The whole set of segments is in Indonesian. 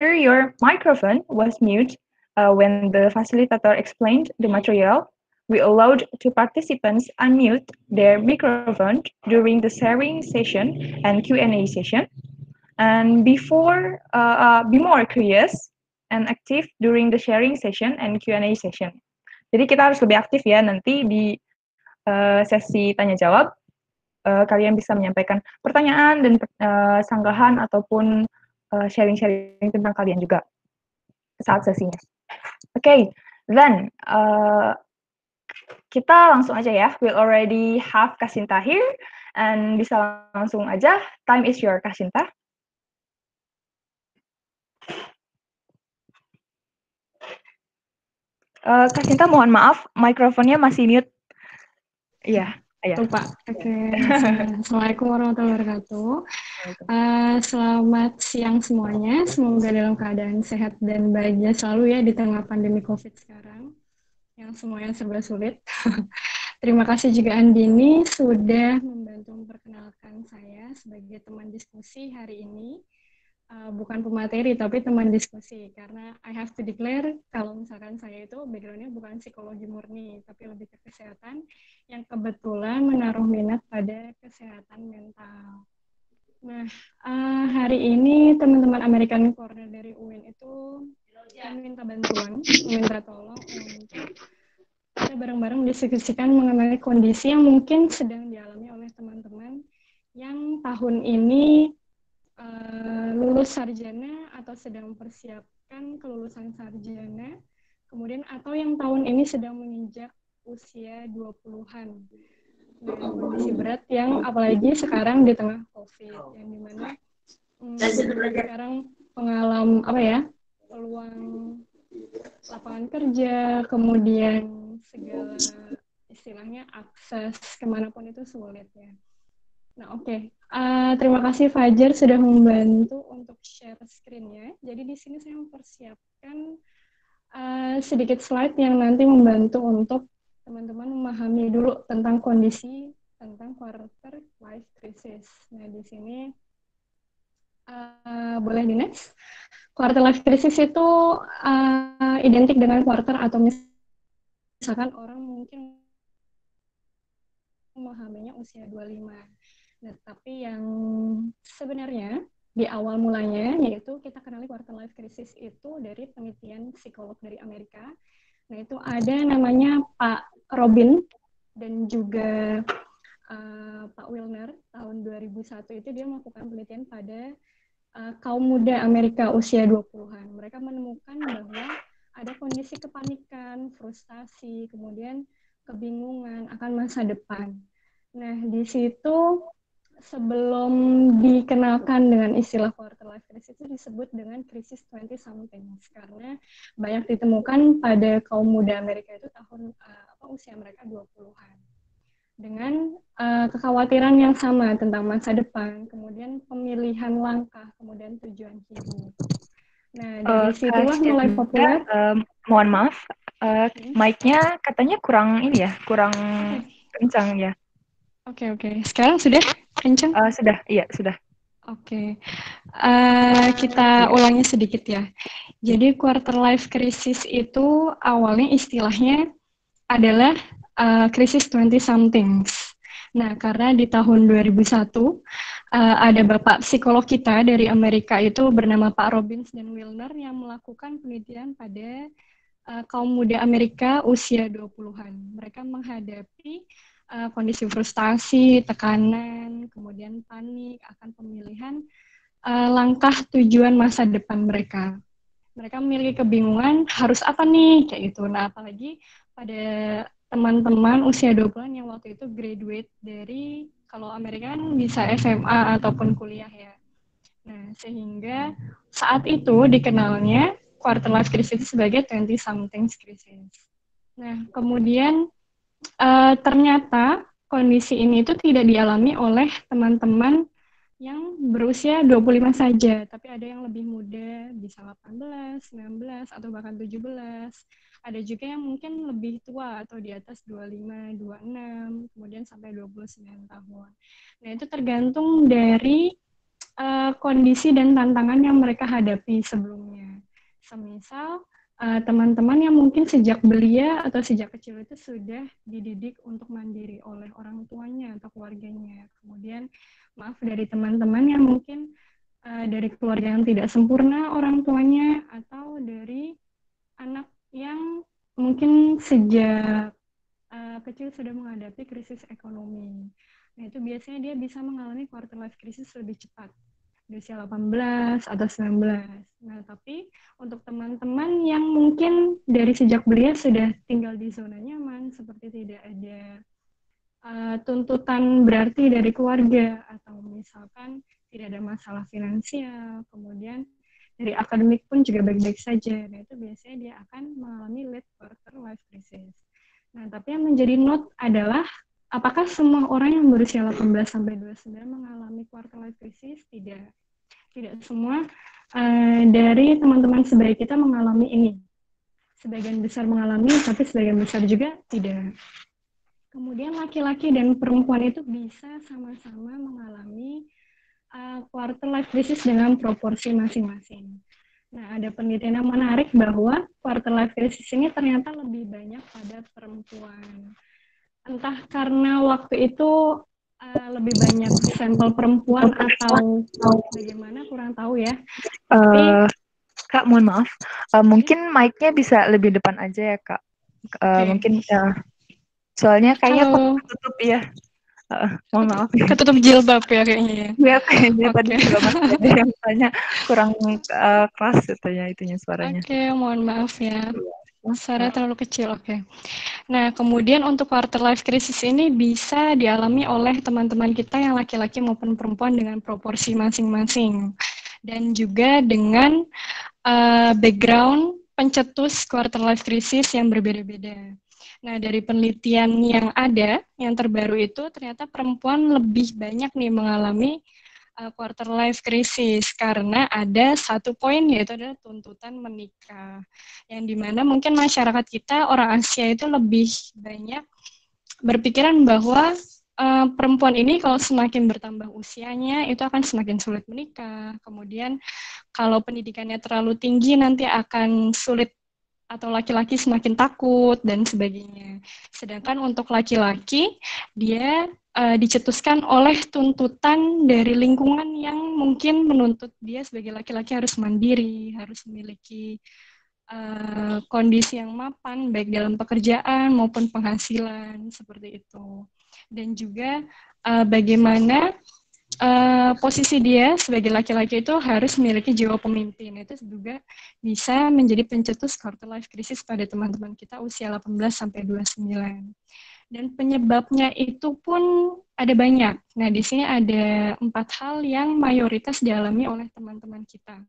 your microphone was mute when the facilitator explained the material, we allowed two participants unmute their microphone during the sharing session and Q&A session. And be more curious and active during the sharing session and Q&A session. Jadi kita harus lebih aktif ya nanti di sesi tanya jawab. Kalian bisa menyampaikan pertanyaan dan sanggahan ataupun sharing-sharing tentang kalian juga saat sesinya. Okay, then kita langsung aja ya. We already have Kasinta here, and bisa langsung aja. Time is your Kasinta. Kasinta, mohon maaf, mikrofonnya masih mute. Iya, ya. Lupa. Oke. Assalamualaikum warahmatullahi wabarakatuh. Selamat siang semuanya. Semoga dalam keadaan sehat dan bahagia selalu ya di tengah pandemi COVID sekarang, yang semuanya serba sulit. Terima kasih juga Andini sudah membantu memperkenalkan saya sebagai teman diskusi hari ini. Bukan pemateri tapi teman diskusi, karena I have to declare kalau misalkan saya itu background-nya bukan psikologi murni tapi lebih ke kesehatan yang kebetulan menaruh minat pada kesehatan mental. Nah, hari ini teman-teman American Corner dari UIN itu meminta bantuan, meminta tolong untuk kita bareng-bareng mendiskusikan mengenai kondisi yang mungkin sedang dialami oleh teman-teman yang tahun ini lulus sarjana atau sedang mempersiapkan kelulusan sarjana, kemudian atau yang tahun ini sedang menginjak usia 20-an. Nah, kondisi berat yang apalagi sekarang di tengah COVID, yang dimana sekarang peluang lapangan kerja, kemudian segala istilahnya akses kemanapun itu sulit ya. Nah, oke. Terima kasih Fajar sudah membantu untuk share screen-nya. Jadi di sini saya mempersiapkan sedikit slide yang nanti membantu untuk teman-teman memahami dulu tentang kondisi tentang quarter life crisis. Nah, di sini boleh di next. Quarter life crisis itu identik dengan quarter atau misalkan orang mungkin memahaminya usia 25. Nah, tapi yang sebenarnya di awal mulanya yaitu kita kenali quarter life crisis itu dari penelitian psikolog dari Amerika. Nah, itu ada namanya Pak Robin dan juga Pak Wilner tahun 2001 itu dia melakukan penelitian pada kaum muda Amerika usia 20-an. Mereka menemukan bahwa ada kondisi kepanikan, frustasi, kemudian kebingungan akan masa depan. Nah, di situ sebelum dikenalkan dengan istilah quarter life crisis itu disebut dengan krisis 20 something karena banyak ditemukan pada kaum muda Amerika itu tahun usia mereka 20-an. Dengan kekhawatiran yang sama tentang masa depan, kemudian pemilihan langkah, kemudian tujuan hidup. Nah, dari situlah mulai populer. Mohon maaf, mic-nya katanya kurang ini ya, kurang kencang ya. Oke. Sekarang sudah kencang? Sudah, iya sudah. Oke. Kita ulangi sedikit ya. Jadi quarter life crisis itu awalnya istilahnya adalah krisis 20 somethings. Nah, karena di tahun 2001 ada bapak psikolog kita dari Amerika itu bernama Pak Robbins dan Wilner yang melakukan penelitian pada kaum muda Amerika usia 20-an. Mereka menghadapi kondisi frustasi, tekanan, kemudian panik akan pemilihan langkah tujuan masa depan mereka. Mereka memiliki kebingungan harus apa nih kayak gitu. Nah, apalagi pada teman-teman usia 20-an yang waktu itu graduate dari kalau Amerika kan bisa SMA ataupun kuliah ya. Nah, sehingga saat itu dikenalnya quarter life crisis sebagai 20 something crisis. Nah, kemudian ternyata kondisi ini itu tidak dialami oleh teman-teman yang berusia 25 saja, tapi ada yang lebih muda, bisa 18, 19, atau bahkan 17. Ada juga yang mungkin lebih tua atau di atas 25, 26, kemudian sampai 29 tahun. Nah, itu tergantung dari kondisi dan tantangan yang mereka hadapi sebelumnya. Semisal teman-teman yang mungkin sejak belia atau sejak kecil itu sudah dididik untuk mandiri oleh orang tuanya atau keluarganya. Kemudian maaf dari teman-teman yang mungkin dari keluarga yang tidak sempurna orang tuanya, atau dari anak yang mungkin sejak kecil sudah menghadapi krisis ekonomi. Nah, itu biasanya dia bisa mengalami quarter life crisis lebih cepat, di usia 18 atau 19. Nah, tapi untuk teman-teman yang mungkin dari sejak belia sudah tinggal di zona nyaman, seperti tidak ada tuntutan berarti dari keluarga, atau misalkan tidak ada masalah finansial, kemudian dari akademik pun juga baik-baik saja. Nah, itu biasanya dia akan mengalami late quarter life crisis. Nah, tapi yang menjadi note adalah apakah semua orang yang berusia 18 sampai 29 mengalami quarter life crisis? Tidak. Tidak semua dari teman-teman sebaya kita mengalami ini. Sebagian besar mengalami, tapi sebagian besar juga tidak. Kemudian laki-laki dan perempuan itu bisa sama-sama mengalami quarter life crisis dengan proporsi masing-masing. Nah, ada penelitian yang menarik bahwa quarter life crisis ini ternyata lebih banyak pada perempuan. Entah karena waktu itu lebih banyak sampel perempuan atau bagaimana, kurang tahu ya. Tapi Kak, mohon maaf, mungkin mic-nya bisa lebih depan aja ya, Kak. Mungkin soalnya kayaknya halo, tutup ya. Mohon maaf ya. ketutup jilbab ya kayaknya ya. Ya, kayaknya tadi Oke. juga masih ada yang tanya kurang keras katanya itunya suaranya. Oke, mohon maaf ya. Maaf, Suara Kak. terlalu kecil, oke. Nah, kemudian untuk quarter life crisis ini bisa dialami oleh teman-teman kita yang laki-laki maupun perempuan dengan proporsi masing-masing. Dan juga dengan background pencetus quarter life crisis yang berbeda-beda. Nah, dari penelitian yang ada, yang terbaru itu ternyata perempuan lebih banyak nih mengalami quarter life crisis karena ada satu poin, yaitu adalah tuntutan menikah. Yang dimana mungkin masyarakat kita, orang Asia itu lebih banyak berpikiran bahwa perempuan ini kalau semakin bertambah usianya itu akan semakin sulit menikah. Kemudian kalau pendidikannya terlalu tinggi nanti akan sulit, atau laki-laki semakin takut dan sebagainya. Sedangkan untuk laki-laki dia dicetuskan oleh tuntutan dari lingkungan yang mungkin menuntut dia sebagai laki-laki harus mandiri, harus memiliki kondisi yang mapan baik dalam pekerjaan maupun penghasilan seperti itu. Dan juga bagaimana posisi dia sebagai laki-laki itu harus memiliki jiwa pemimpin. Itu juga bisa menjadi pencetus quarter life crisis pada teman-teman kita usia 18 sampai 29. Dan penyebabnya itu pun ada banyak. Nah, di sini ada 4 hal yang mayoritas dialami oleh teman-teman kita.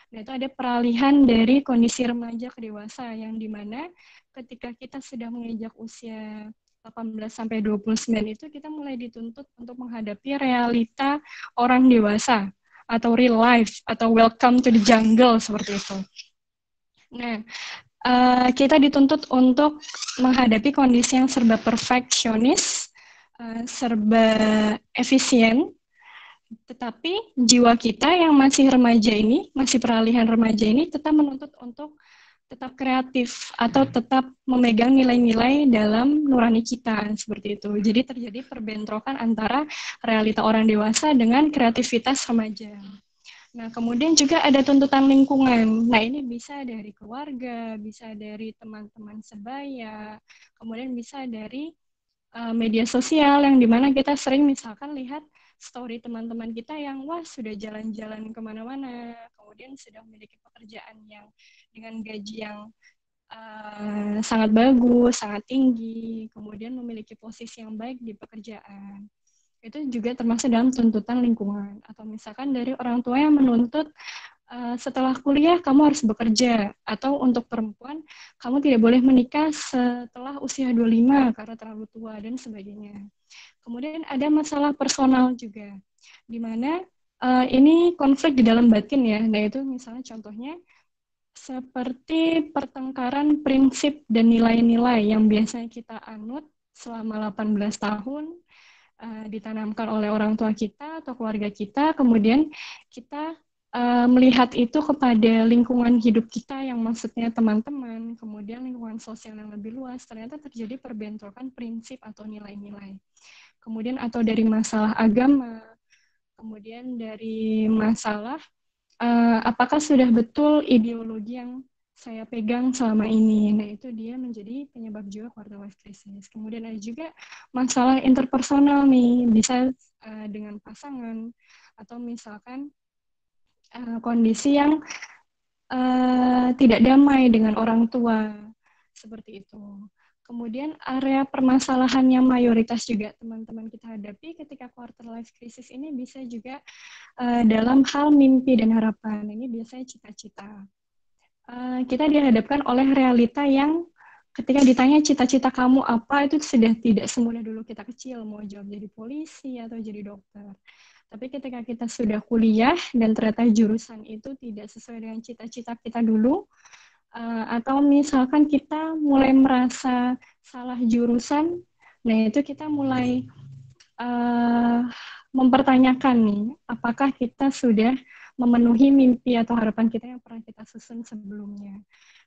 Nah, itu ada peralihan dari kondisi remaja ke dewasa, yang dimana ketika kita sudah menginjak usia 18 sampai 29 itu kita mulai dituntut untuk menghadapi realita orang dewasa atau real life atau welcome to the jungle seperti itu. Nah, kita dituntut untuk menghadapi kondisi yang serba perfeksionis, serba efisien, tetapi jiwa kita yang masih remaja ini, masih peralihan remaja ini tetap menuntut untuk tetap kreatif atau tetap memegang nilai-nilai dalam nurani kita seperti itu. Jadi terjadi perbentrokan antara realita orang dewasa dengan kreativitas remaja. Nah, kemudian juga ada tuntutan lingkungan. Nah, ini bisa dari keluarga, bisa dari teman-teman sebaya, kemudian bisa dari media sosial yang dimana kita sering misalkan lihat story teman-teman kita yang wah sudah jalan-jalan kemana-mana, kemudian sudah memiliki pekerjaan yang dengan gaji yang sangat bagus, sangat tinggi, kemudian memiliki posisi yang baik di pekerjaan. Itu juga termasuk dalam tuntutan lingkungan. Atau misalkan dari orang tua yang menuntut setelah kuliah kamu harus bekerja, atau untuk perempuan kamu tidak boleh menikah setelah usia 25 karena terlalu tua dan sebagainya. Kemudian ada masalah personal juga, di mana ini konflik di dalam batin ya. Nah, itu misalnya contohnya seperti pertengkaran prinsip dan nilai-nilai yang biasanya kita anut selama 18 tahun ditanamkan oleh orang tua kita atau keluarga kita, kemudian kita melihat itu kepada lingkungan hidup kita yang maksudnya teman-teman, kemudian lingkungan sosial yang lebih luas, ternyata terjadi perbentrokan prinsip atau nilai-nilai. Kemudian atau dari masalah agama, kemudian dari masalah apakah sudah betul ideologi yang saya pegang selama ini. Nah, itu dia menjadi penyebab juga quarter life crisis. Kemudian ada juga masalah interpersonal nih, bisa dengan pasangan atau misalkan kondisi yang tidak damai dengan orang tua, seperti itu. Kemudian area permasalahan yang mayoritas juga teman-teman kita hadapi ketika quarter life crisis ini bisa juga dalam hal mimpi dan harapan. Ini biasanya cita-cita. Kita dihadapkan oleh realita yang ketika ditanya cita-cita kamu apa, itu sudah tidak semudah dulu kita kecil, mau jawab jadi polisi atau jadi dokter. Tapi ketika kita sudah kuliah dan ternyata jurusan itu tidak sesuai dengan cita-cita kita dulu, atau misalkan kita mulai merasa salah jurusan, nah itu kita mulai mempertanyakan nih, apakah kita sudah memenuhi mimpi atau harapan kita yang pernah kita susun sebelumnya.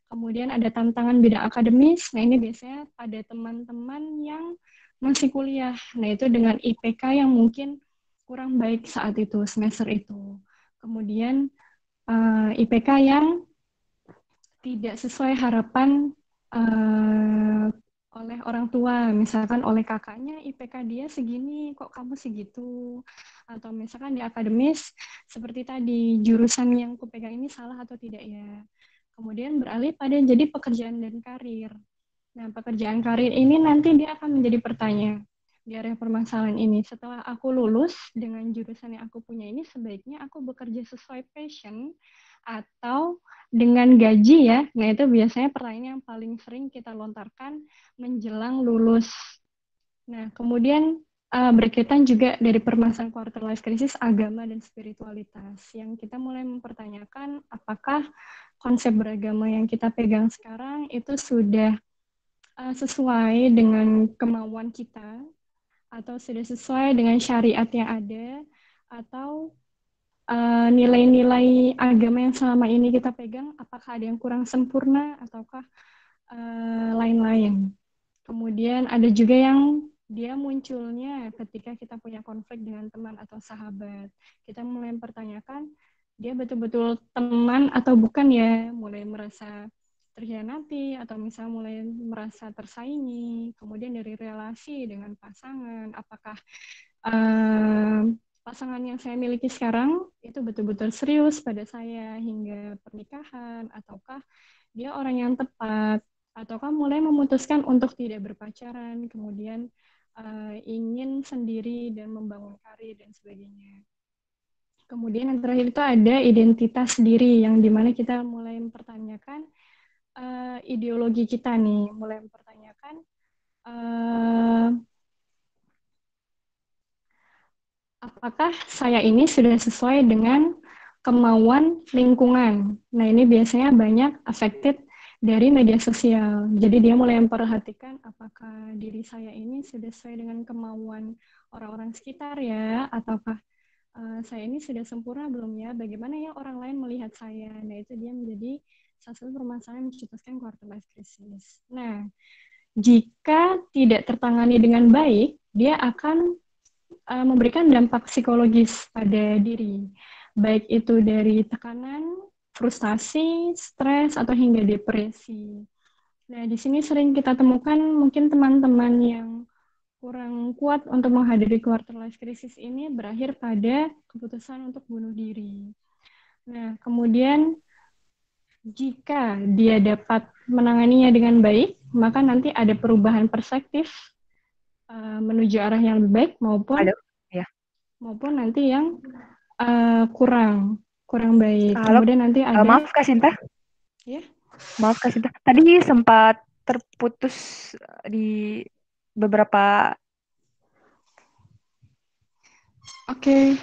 Kemudian ada tantangan bidang akademis, nah ini biasanya pada teman-teman yang masih kuliah, nah itu dengan IPK yang mungkin kurang baik saat itu, semester itu. Kemudian IPK yang tidak sesuai harapan oleh orang tua, misalkan oleh kakaknya IPK dia segini, kok kamu segitu, atau misalkan di akademis seperti tadi jurusan yang kupegang ini salah atau tidak ya. Kemudian beralih pada jadi pekerjaan dan karir. Nah, pekerjaan karir ini nanti dia akan menjadi pertanyaan di area permasalahan ini. Setelah aku lulus dengan jurusan yang aku punya ini, sebaiknya aku bekerja sesuai passion atau dengan gaji ya. Nah, itu biasanya pertanyaan yang paling sering kita lontarkan menjelang lulus. Nah, kemudian berkaitan juga dari permasalahan quarter life crisis, agama dan spiritualitas. Yang kita mulai mempertanyakan apakah konsep beragama yang kita pegang sekarang itu sudah sesuai dengan kemauan kita, atau sudah sesuai dengan syariat yang ada, atau nilai-nilai agama yang selama ini kita pegang, apakah ada yang kurang sempurna, ataukah lain-lain. Kemudian ada juga yang dia munculnya ketika kita punya konflik dengan teman atau sahabat. Kita mulai mempertanyakan, dia betul-betul teman atau bukan ya, mulai merasa terhianati atau misalnya mulai merasa tersaingi. Kemudian dari relasi dengan pasangan, apakah pasangan yang saya miliki sekarang itu betul-betul serius pada saya hingga pernikahan, ataukah dia orang yang tepat, ataukah mulai memutuskan untuk tidak berpacaran, kemudian ingin sendiri dan membangun karir dan sebagainya. Kemudian yang terakhir itu ada identitas diri, yang dimana kita mulai mempertanyakan ideologi kita nih, mulai mempertanyakan apakah saya ini sudah sesuai dengan kemauan lingkungan. Nah, ini biasanya banyak affected dari media sosial. Jadi dia mulai memperhatikan apakah diri saya ini sudah sesuai dengan kemauan orang-orang sekitar ya, ataukah saya ini sudah sempurna belum ya, bagaimana ya orang lain melihat saya. Nah, itu dia menjadi salah satu permasalahan yang mencetuskan quarter life crisis. Nah, jika tidak tertangani dengan baik, dia akan memberikan dampak psikologis pada diri, baik itu dari tekanan, frustasi, stres, atau hingga depresi. Nah, di sini sering kita temukan mungkin teman-teman yang kurang kuat untuk menghadapi quarter life crisis ini berakhir pada keputusan untuk bunuh diri. Nah, kemudian jika dia dapat menanganinya dengan baik, maka nanti ada perubahan perspektif menuju arah yang lebih baik maupun nanti yang kurang baik. Halo, Kemudian nanti ada maaf Kak Sinta. Ya. Maaf Kak Sinta. Tadi sempat terputus di beberapa. Oke.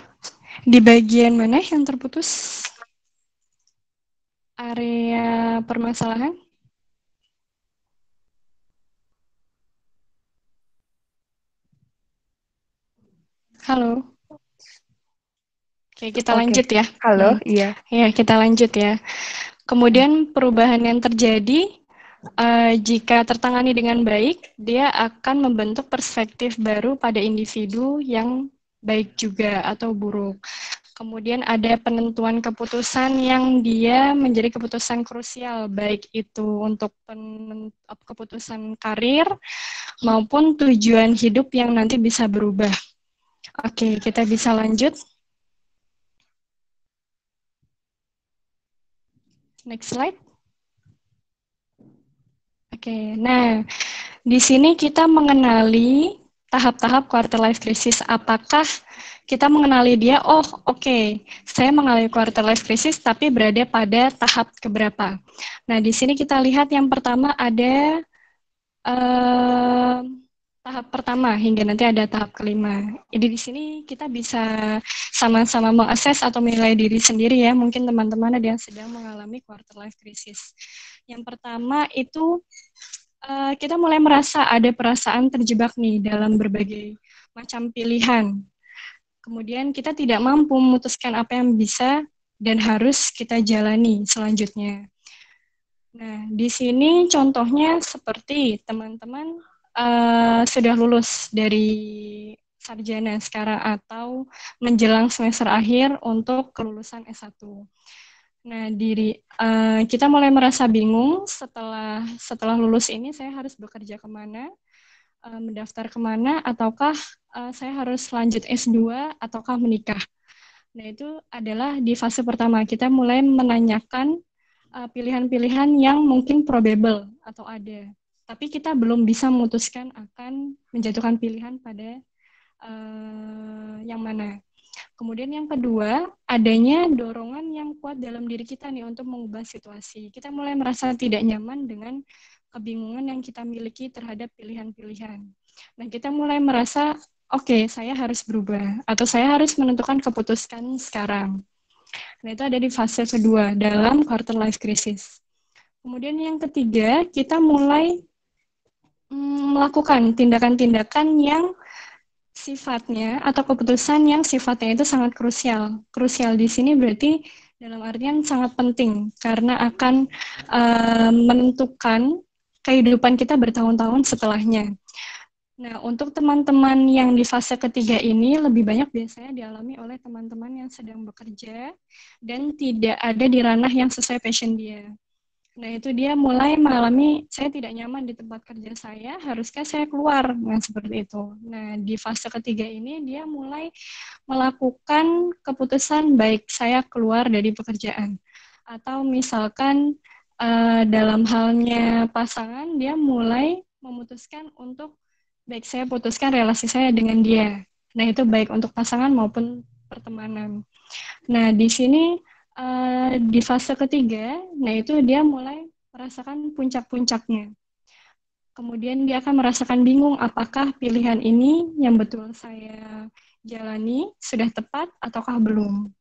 Di bagian mana yang terputus? Area permasalahan? Halo. Oke, kita Oke. lanjut ya. Halo, iya. Ya, kita lanjut ya. Kemudian perubahan yang terjadi jika tertangani dengan baik, dia akan membentuk perspektif baru pada individu yang baik juga atau buruk. Kemudian ada penentuan keputusan yang dia menjadi keputusan krusial, baik itu untuk keputusan karir maupun tujuan hidup yang nanti bisa berubah. Oke, kita bisa lanjut. Next slide. Oke, nah di sini kita mengenali tahap-tahap quarter life crisis. Apakah kita mengenali dia, oh oke, saya mengalami quarter life crisis tapi berada pada tahap keberapa. Nah, di sini kita lihat yang pertama ada tahap pertama hingga nanti ada tahap kelima. Jadi di sini kita bisa sama-sama mengakses atau menilai diri sendiri ya. Mungkin teman-teman ada yang sedang mengalami quarter life crisis. Yang pertama itu kita mulai merasa ada perasaan terjebak nih dalam berbagai macam pilihan. Kemudian kita tidak mampu memutuskan apa yang bisa dan harus kita jalani selanjutnya. Nah, di sini contohnya seperti teman-teman sudah lulus dari sarjana sekarang atau menjelang semester akhir untuk kelulusan S1. Nah, kita mulai merasa bingung setelah lulus ini saya harus bekerja kemana, mendaftar kemana, ataukah saya harus lanjut S2 ataukah menikah. Nah, itu adalah di fase pertama kita mulai menanyakan pilihan-pilihan yang mungkin probable atau ada. Tapi kita belum bisa memutuskan akan menjatuhkan pilihan pada yang mana. Kemudian yang kedua, adanya dorongan yang kuat dalam diri kita nih untuk mengubah situasi. Kita mulai merasa tidak nyaman dengan kebingungan yang kita miliki terhadap pilihan-pilihan. Nah, kita mulai merasa, oke, saya harus berubah, atau saya harus menentukan keputusan sekarang. Nah, itu ada di fase kedua dalam quarter life crisis. Kemudian yang ketiga, kita mulai melakukan tindakan-tindakan yang sifatnya atau keputusan yang sifatnya itu sangat krusial. Krusial di sini berarti dalam artian sangat penting karena akan menentukan kehidupan kita bertahun-tahun setelahnya. Nah, untuk teman-teman yang di fase ketiga ini lebih banyak biasanya dialami oleh teman-teman yang sedang bekerja dan tidak ada di ranah yang sesuai passion dia. Nah, itu dia mulai mengalami, saya tidak nyaman di tempat kerja saya, haruskah saya keluar? Nah, seperti itu. Nah, di fase ketiga ini dia mulai melakukan keputusan baik saya keluar dari pekerjaan. Atau misalkan dalam halnya pasangan, dia mulai memutuskan untuk baik saya putuskan relasi saya dengan dia. Nah, itu baik untuk pasangan maupun pertemanan. Nah, di sini di fase ketiga, nah itu dia mulai merasakan puncak-puncaknya. Kemudian dia akan merasakan bingung apakah pilihan ini yang betul saya jalani sudah tepat ataukah belum.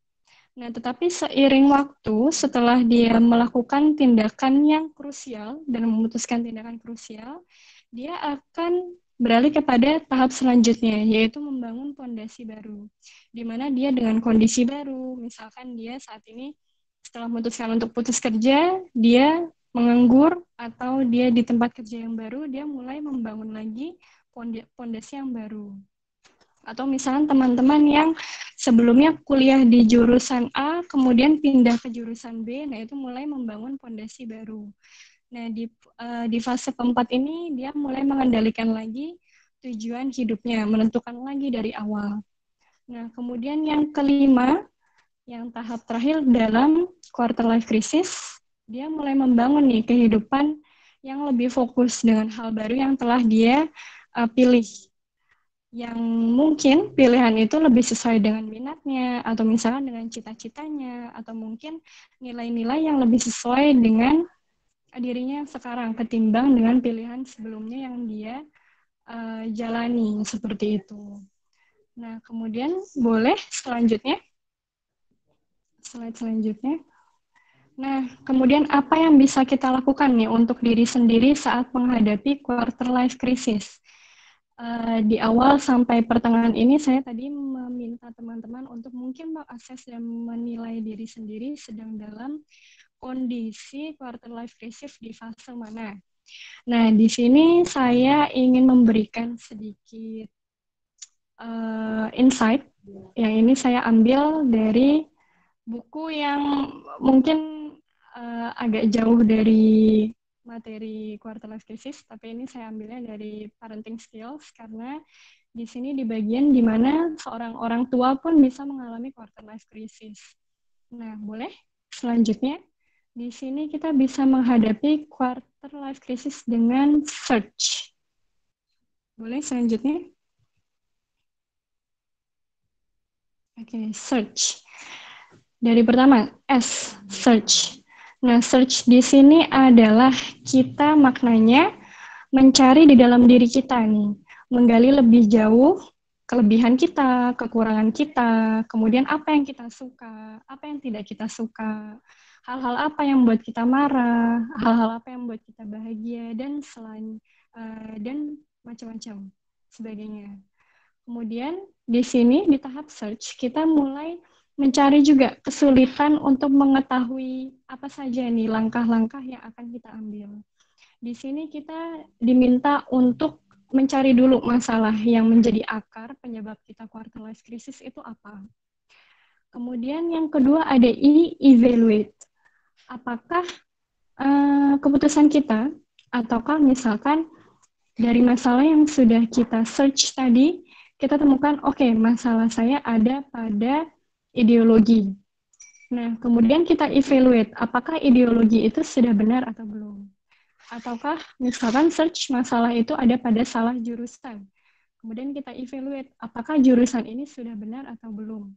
Nah, tetapi seiring waktu setelah dia melakukan tindakan yang krusial dan memutuskan tindakan krusial, dia akan beralih kepada tahap selanjutnya, yaitu membangun fondasi baru. Di mana dia dengan kondisi baru, misalkan dia saat ini setelah memutuskan untuk putus kerja, dia menganggur atau dia di tempat kerja yang baru, dia mulai membangun lagi fondasi yang baru. Atau misalnya teman-teman yang sebelumnya kuliah di jurusan A, kemudian pindah ke jurusan B, nah itu mulai membangun fondasi baru. Nah, di fase keempat ini, dia mulai mengendalikan lagi tujuan hidupnya, menentukan lagi dari awal. Nah, kemudian yang kelima, yang tahap terakhir dalam quarter life crisis, dia mulai membangun nih kehidupan yang lebih fokus dengan hal baru yang telah dia pilih, yang mungkin pilihan itu lebih sesuai dengan minatnya, atau misalkan dengan cita-citanya, atau mungkin nilai-nilai yang lebih sesuai dengan dirinya sekarang, ketimbang dengan pilihan sebelumnya yang dia jalani, seperti itu. Nah, kemudian boleh selanjutnya, slide selanjutnya. Nah, kemudian apa yang bisa kita lakukan nih untuk diri sendiri saat menghadapi quarter life crisis? Di awal sampai pertengahan ini saya tadi meminta teman-teman untuk mungkin mengakses dan menilai diri sendiri sedang dalam kondisi quarter life crisis di fase mana. Nah, di sini saya ingin memberikan sedikit insight. Yang ini saya ambil dari buku yang mungkin agak jauh dari materi quarter life crisis, tapi ini saya ambilnya dari parenting skills karena di sini di bagian di mana seorang orang tua pun bisa mengalami quarter life crisis. Nah, boleh selanjutnya di sini kita bisa menghadapi quarter life crisis dengan search. Boleh selanjutnya? Oke, search. Dari pertama, S, search. Nah, search di sini adalah kita maknanya mencari di dalam diri kita nih, menggali lebih jauh kelebihan kita, kekurangan kita, kemudian apa yang kita suka, apa yang tidak kita suka, hal-hal apa yang membuat kita marah, hal-hal apa yang membuat kita bahagia, dan dan macam-macam sebagainya. Kemudian di sini di tahap search kita mulai mencari juga kesulitan untuk mengetahui apa saja nih langkah-langkah yang akan kita ambil. Di sini kita diminta untuk mencari dulu masalah yang menjadi akar penyebab kita quarter life crisis itu apa. Kemudian yang kedua ada E, evaluate. Apakah keputusan kita ataukah misalkan dari masalah yang sudah kita search tadi, kita temukan, oke, masalah saya ada pada ideologi. Nah, kemudian kita evaluate, apakah ideologi itu sudah benar atau belum. Ataukah misalkan search masalah itu ada pada salah jurusan. Kemudian kita evaluate, apakah jurusan ini sudah benar atau belum.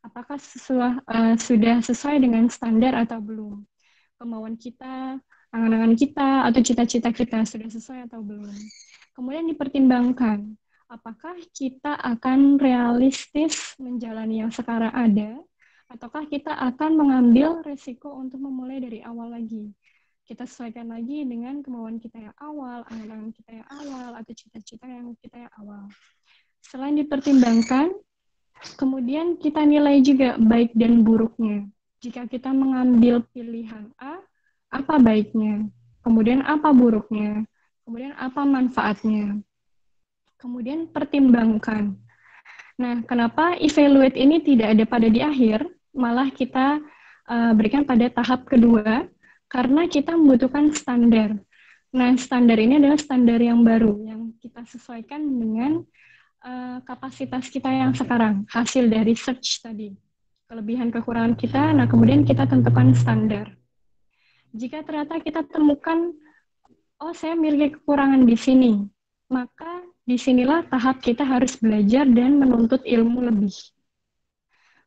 Apakah sudah sesuai dengan standar atau belum. Kemauan kita, angan-angan kita, atau cita-cita kita sudah sesuai atau belum. Kemudian dipertimbangkan, apakah kita akan realistis menjalani yang sekarang ada, ataukah kita akan mengambil resiko untuk memulai dari awal lagi. Kita sesuaikan lagi dengan kemauan kita yang awal, angan-angan kita yang awal, atau cita-cita yang kita yang awal. Selain dipertimbangkan, kemudian kita nilai juga baik dan buruknya. Jika kita mengambil pilihan A, apa baiknya? Kemudian apa buruknya? Kemudian apa manfaatnya? Kemudian pertimbangkan. Nah, kenapa evaluate ini tidak ada pada di akhir, malah kita berikan pada tahap kedua, karena kita membutuhkan standar. Nah, standar ini adalah standar yang baru, yang kita sesuaikan dengan kapasitas kita yang sekarang, hasil dari search tadi. Kelebihan kekurangan kita, nah kemudian kita tentukan standar. Jika ternyata kita temukan, oh saya memiliki kekurangan di sini, maka disinilah tahap kita harus belajar dan menuntut ilmu lebih.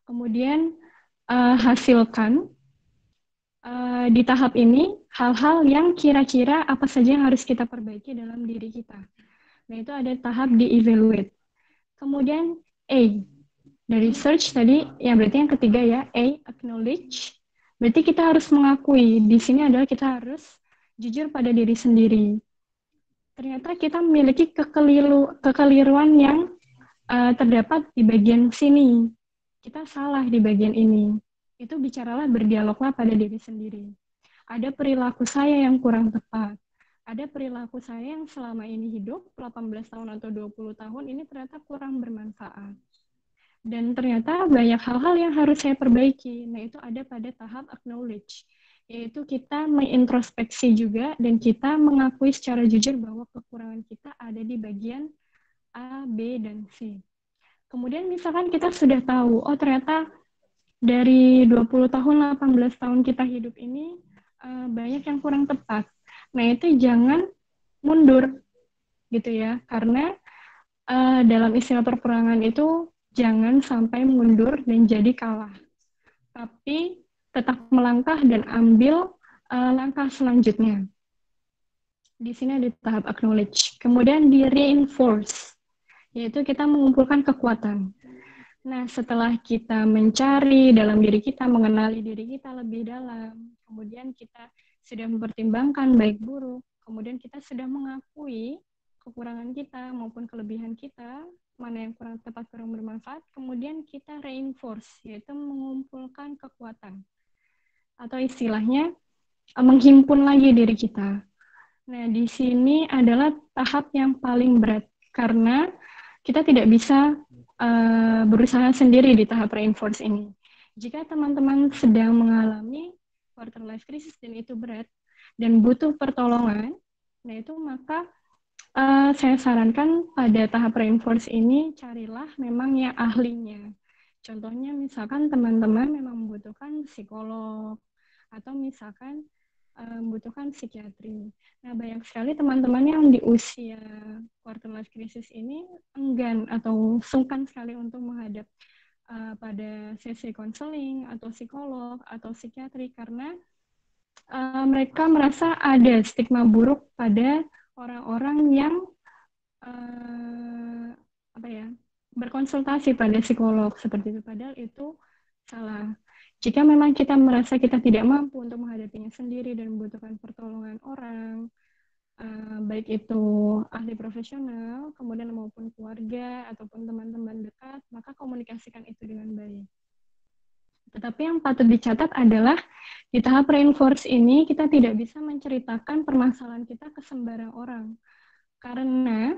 Kemudian hasilkan di tahap ini hal-hal yang kira-kira apa saja yang harus kita perbaiki dalam diri kita. Nah, itu ada tahap di-evaluate. Kemudian A, dari search tadi, yang berarti yang ketiga ya, A, acknowledge. Berarti kita harus mengakui, di sini adalah kita harus jujur pada diri sendiri. Ternyata kita memiliki kekeliruan yang terdapat di bagian sini. Kita salah di bagian ini. Itu bicaralah, berdialoglah pada diri sendiri. Ada perilaku saya yang kurang tepat. Ada perilaku saya yang selama ini hidup 18 tahun atau 20 tahun ini ternyata kurang bermanfaat. Dan ternyata banyak hal-hal yang harus saya perbaiki. Nah, itu ada pada tahap acknowledge, yaitu kita mengintrospeksi juga dan kita mengakui secara jujur bahwa kekurangan kita ada di bagian A, B, dan C. Kemudian misalkan kita sudah tahu, oh ternyata dari 20 tahun, 18 tahun kita hidup ini banyak yang kurang tepat. Nah, itu jangan mundur gitu ya, karena dalam istilah perperangan itu jangan sampai mundur dan jadi kalah, tapi tetap melangkah dan ambil langkah selanjutnya. Di sini ada tahap acknowledge. Kemudian di reinforce, yaitu kita mengumpulkan kekuatan. Nah, setelah kita mencari dalam diri kita, mengenali diri kita lebih dalam, kemudian kita sudah mempertimbangkan baik buruk, kemudian kita sudah mengakui kekurangan kita maupun kelebihan kita, mana yang kurang tepat, kurang bermanfaat, kemudian kita reinforce, yaitu mengumpulkan kekuatan. Atau istilahnya, menghimpun lagi diri kita. Nah, di sini adalah tahap yang paling berat, karena kita tidak bisa berusaha sendiri di tahap reinforce ini. Jika teman-teman sedang mengalami quarter life crisis dan itu berat, dan butuh pertolongan, nah itu maka saya sarankan pada tahap reinforce ini carilah memang yang ahlinya. Contohnya misalkan teman-teman memang membutuhkan psikolog atau misalkan membutuhkan psikiatri. Nah, banyak sekali teman-teman yang di usia quarter life crisis ini enggan atau sungkan sekali untuk menghadap pada sesi konseling atau psikolog atau psikiatri karena mereka merasa ada stigma buruk pada orang-orang yang apa ya berkonsultasi pada psikolog seperti itu, padahal itu salah. Jika memang kita merasa kita tidak mampu untuk menghadapinya sendiri dan membutuhkan pertolongan orang, baik itu ahli profesional, kemudian maupun keluarga ataupun teman-teman dekat, maka komunikasikan itu dengan baik. Tetapi yang patut dicatat adalah di tahap reinforce ini kita tidak bisa menceritakan permasalahan kita ke sembarang orang. Karena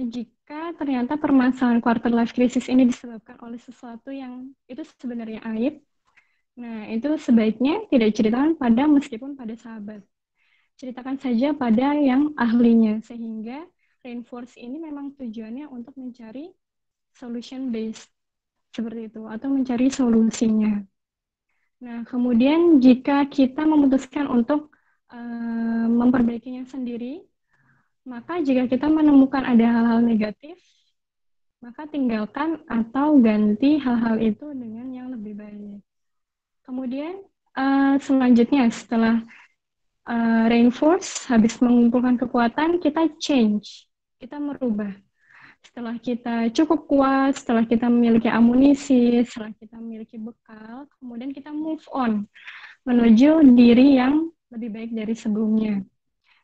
jika ternyata permasalahan quarter life crisis ini disebabkan oleh sesuatu yang itu sebenarnya aib, nah itu sebaiknya tidak diceritakan meskipun pada sahabat. Ceritakan saja pada yang ahlinya, sehingga reinforce ini memang tujuannya untuk mencari solution based, seperti itu, atau mencari solusinya. Nah, kemudian jika kita memutuskan untuk memperbaikinya sendiri, maka jika kita menemukan ada hal-hal negatif, maka tinggalkan atau ganti hal-hal itu dengan yang lebih baik. Kemudian selanjutnya setelah reinforce, habis mengumpulkan kekuatan, kita change, kita merubah. Setelah kita cukup kuat, setelah kita memiliki amunisi, setelah kita memiliki bekal, kemudian kita move on menuju diri yang lebih baik dari sebelumnya.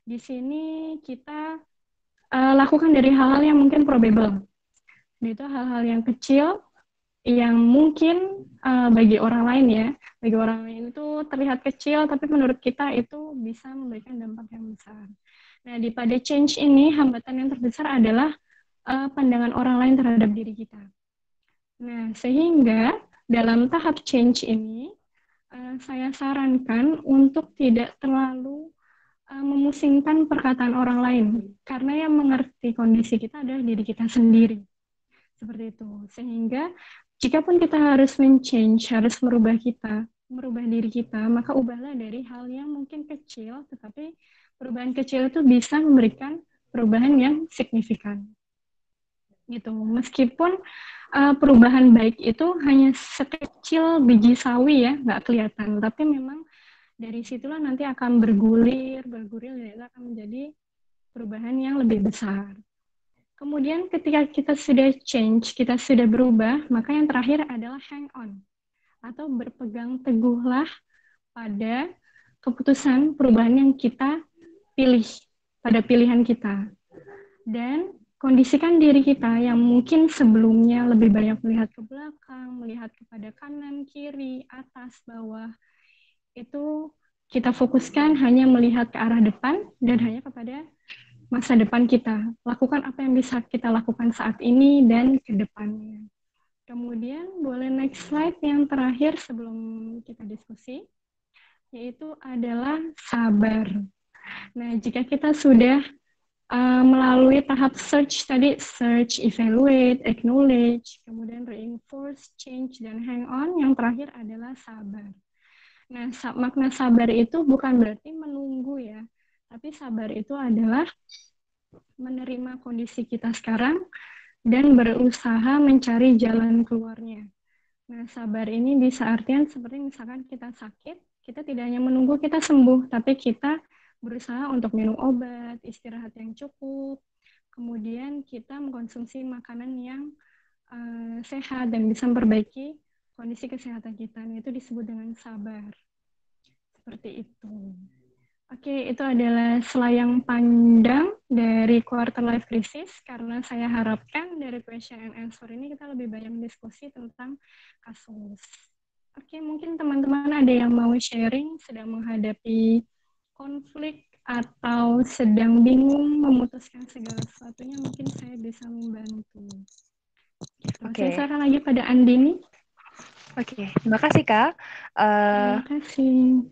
Di sini kita lakukan dari hal-hal yang mungkin probable. Itu hal-hal yang kecil yang mungkin bagi orang lain ya, bagi orang lain itu terlihat kecil, tapi menurut kita itu bisa memberikan dampak yang besar. Nah, di pada change ini, hambatan yang terbesar adalah pandangan orang lain terhadap diri kita. Nah, sehingga dalam tahap change ini, saya sarankan untuk tidak terlalu memusingkan perkataan orang lain, karena yang mengerti kondisi kita adalah diri kita sendiri. Seperti itu. Sehingga, jikapun kita harus men-change, harus merubah diri kita, maka ubahlah dari hal yang mungkin kecil, tetapi perubahan kecil itu bisa memberikan perubahan yang signifikan. Gitu. Meskipun perubahan baik itu hanya sekecil biji sawi ya, nggak kelihatan, tapi memang dari situlah nanti akan bergulir, dan itu akan menjadi perubahan yang lebih besar. Kemudian ketika kita sudah change, kita sudah berubah, maka yang terakhir adalah hang on, atau berpegang teguhlah pada keputusan perubahan yang kita pilih, pada pilihan kita. Dan kondisikan diri kita yang mungkin sebelumnya lebih banyak melihat ke belakang, melihat kepada kanan, kiri, atas, bawah, itu kita fokuskan hanya melihat ke arah depan dan hanya kepada masa depan kita. Lakukan apa yang bisa kita lakukan saat ini dan ke depannya. Kemudian boleh next slide yang terakhir sebelum kita diskusi, yaitu adalah sabar. Nah, jika kita sudah melalui tahap search tadi, search, evaluate, acknowledge, kemudian reinforce, change, dan hang on, yang terakhir adalah sabar. Nah, makna sabar itu bukan berarti menunggu ya, tapi sabar itu adalah menerima kondisi kita sekarang dan berusaha mencari jalan keluarnya. Nah, sabar ini bisa artian seperti misalkan kita sakit, kita tidak hanya menunggu kita sembuh, tapi kita berusaha untuk minum obat, istirahat yang cukup, kemudian kita mengkonsumsi makanan yang sehat dan bisa memperbaiki kondisi kesehatan kita. Nah, itu disebut dengan sabar. Seperti itu. Oke, itu adalah selayang pandang dari quarter life crisis karena saya harapkan dari question and answer ini kita lebih banyak diskusi tentang kasus. Oke, mungkin teman-teman ada yang mau sharing sedang menghadapi konflik atau sedang bingung memutuskan segala sesuatunya, mungkin saya bisa membantu. Gitu. Saya Oke, serahkan lagi pada Andini. oke. Terima kasih, Kak. Terima kasih.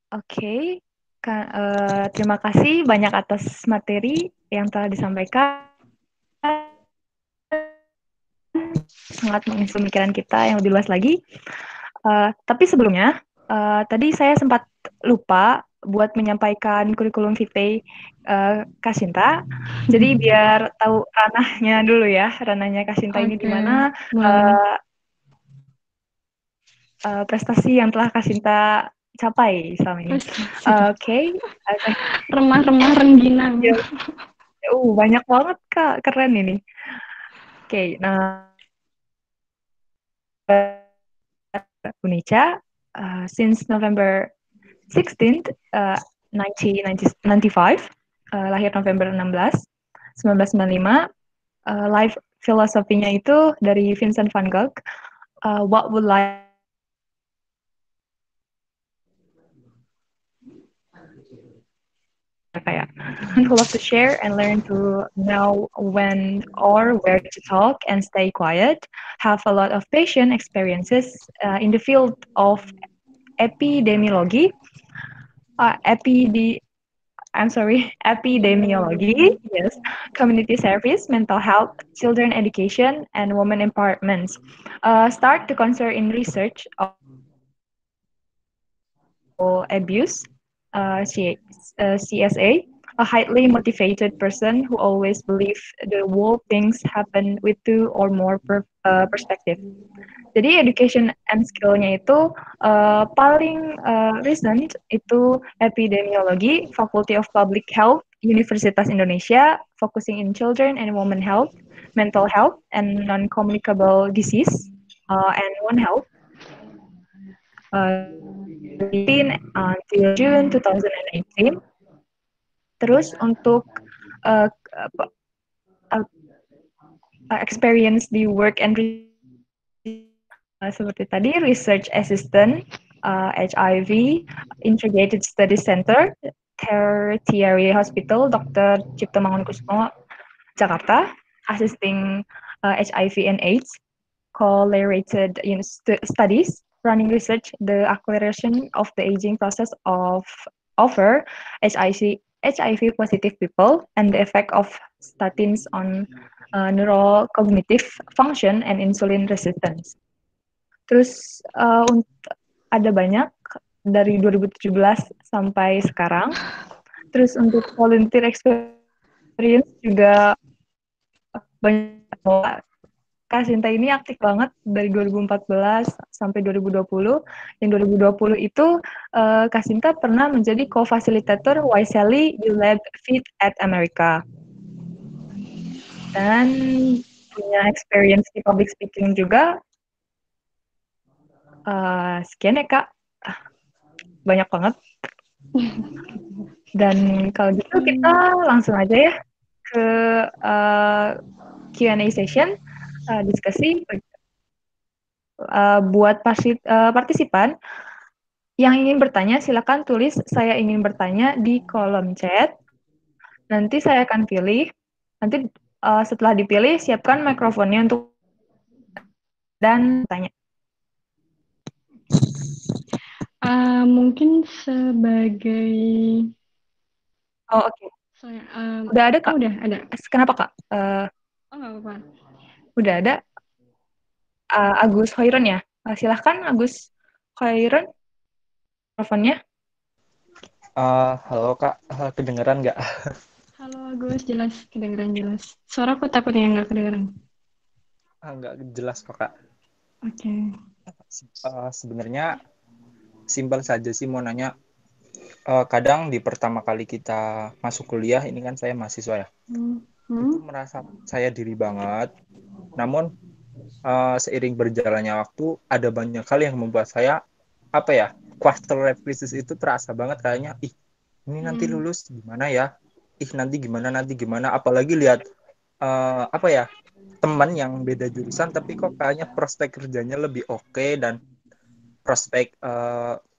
Oke, terima kasih banyak atas materi yang telah disampaikan. Sangat mengisi pemikiran kita yang lebih luas lagi. Tapi sebelumnya, tadi saya sempat lupa buat menyampaikan kurikulum vitae Kasinta. Jadi biar tahu ranahnya dulu ya, ranahnya Kasinta ini di Oke, mana, boleh. prestasi yang telah Kasinta capai selama ini. Prestasi. Oke, Remah-remah rengginang. ya, banyak banget Kak, keren ini. Oke, nah Unica, since November 16th, 1995, lahir November 16, 1995, life filosofinya itu dari Vincent van Gogh, what would life kayak who love to share and learn to know when or where to talk and stay quiet, have a lot of patient experiences in the field of epidemiology, epid I'm sorry, epidemiology, yes, community service, mental health, children education, and women empowerment. Start to concern in research of abuse, CSA, a highly motivated person who always believes the world things happen with two or more perspective. Jadi education and skill-nya itu paling recent itu epidemiologi, Faculty of Public Health, Universitas Indonesia, focusing in children and women health, mental health, and non-communicable disease, and one health, uh, until June 2018. Terus untuk uh, experience di work and seperti tadi research assistant, HIV, Integrated Study Center, Tertiary Hospital, Dr. Cipto Mangunkusumo, Jakarta, assisting HIV and AIDS, correlated studies, running research, the acceleration of the aging process of over HIV positive people, and the effect of statins on neurocognitive function and insulin resistance. Terus ada banyak dari 2017 sampai sekarang. Terus untuk volunteer experience juga banyak. Kak Sinta ini aktif banget dari 2014 sampai 2020. Yang 2020 itu Kak Sinta pernah menjadi co-fasilitator Wisely di Lab Fit at America. Dan punya experience di public speaking juga. Sekian ya Kak, banyak banget. Dan kalau gitu kita langsung aja ya ke Q&A session, diskusi buat partisipan yang ingin bertanya silakan tulis saya ingin bertanya di kolom chat. Nanti saya akan pilih. Nanti setelah dipilih siapkan mikrofonnya untuk dan tanya. Mungkin sebagai Oke. Udah ada Kak? Udah ada. Kenapa Kak? Nggak apa-apa. Udah ada. Agus Hoiron ya. Silahkan Agus Hoiron mikrofonnya. Halo Kak, kedengeran nggak? Halo Agus, jelas, kedengeran jelas. Suaraku takutnya nggak kedengeran. Nggak jelas kok Kak. Oke. Sebenarnya simpel saja sih mau nanya. Kadang di pertama kali kita masuk kuliah, ini kan saya mahasiswa ya, itu merasa saya diri banget. Namun seiring berjalannya waktu, ada banyak hal yang membuat saya quarter life crisis itu terasa banget kayaknya, ini nanti lulus gimana ya, nanti gimana, apalagi lihat apa ya, teman yang beda jurusan tapi kok kayaknya prospek kerjanya lebih oke, dan prospek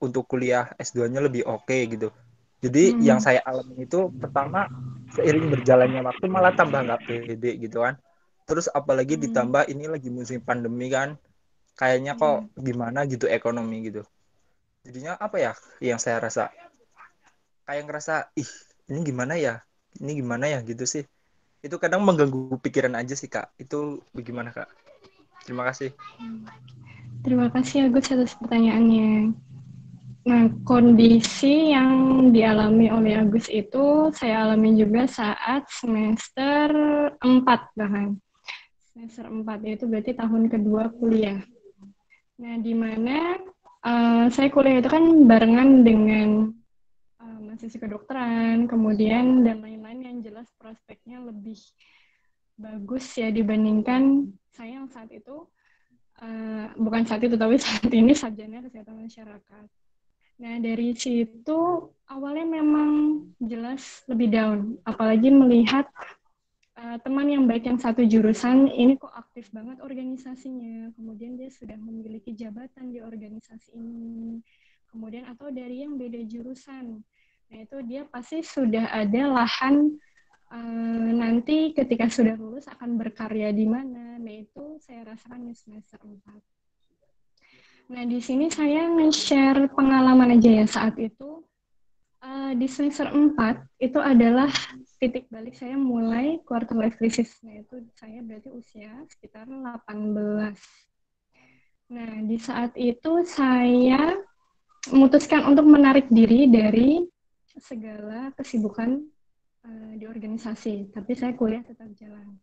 untuk kuliah S2-nya lebih oke gitu. Jadi yang saya alami itu pertama, seiring berjalannya waktu malah tambah nggak pede gitu kan. Terus apalagi ditambah ini lagi musim pandemi kan, kayaknya kok gimana gitu ekonomi gitu. Jadinya apa ya, yang saya rasa kayak ngerasa ini gimana ya gitu sih. Itu kadang mengganggu pikiran aja sih Kak. Itu bagaimana Kak? Terima kasih. Terima kasih Agus atas pertanyaannya. Nah, kondisi yang dialami oleh Agus itu saya alami juga saat semester 4 bahkan. Semester 4 itu berarti tahun kedua kuliah. Nah, di mana saya kuliah itu kan barengan dengan mahasiswa kedokteran, kemudian dan lain-lain yang jelas prospeknya lebih bagus ya dibandingkan saya yang saat itu, bukan saat itu tapi saat ini sarjana kesehatan masyarakat. Nah, dari situ awalnya memang jelas lebih down, apalagi melihat teman yang baik yang satu jurusan ini kok aktif banget organisasinya, kemudian dia sudah memiliki jabatan di organisasi ini, kemudian atau dari yang beda jurusan. Nah, itu dia pasti sudah ada lahan nanti ketika sudah lulus akan berkarya di mana. Nah, itu saya rasakan di semester 4. Nah, di sini saya nge-share pengalaman aja ya saat itu. Di semester 4 itu adalah titik balik saya mulai quarter life crisis. Nah, itu saya berarti usia sekitar 18. Nah, di saat itu saya memutuskan untuk menarik diri dari segala kesibukan di organisasi, tapi saya kuliah tetap jalan.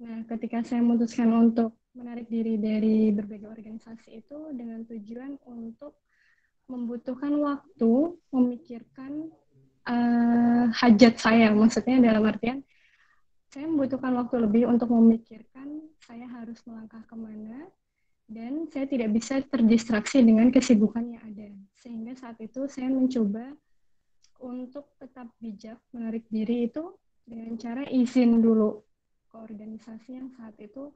Nah, ketika saya memutuskan untuk menarik diri dari berbagai organisasi itu dengan tujuan untuk membutuhkan waktu memikirkan hajat saya, maksudnya dalam artian saya membutuhkan waktu lebih untuk memikirkan saya harus melangkah kemana, dan saya tidak bisa terdistraksi dengan kesibukan yang ada. Sehingga saat itu saya mencoba untuk tetap bijak menarik diri itu dengan cara izin dulu ke organisasi yang saat itu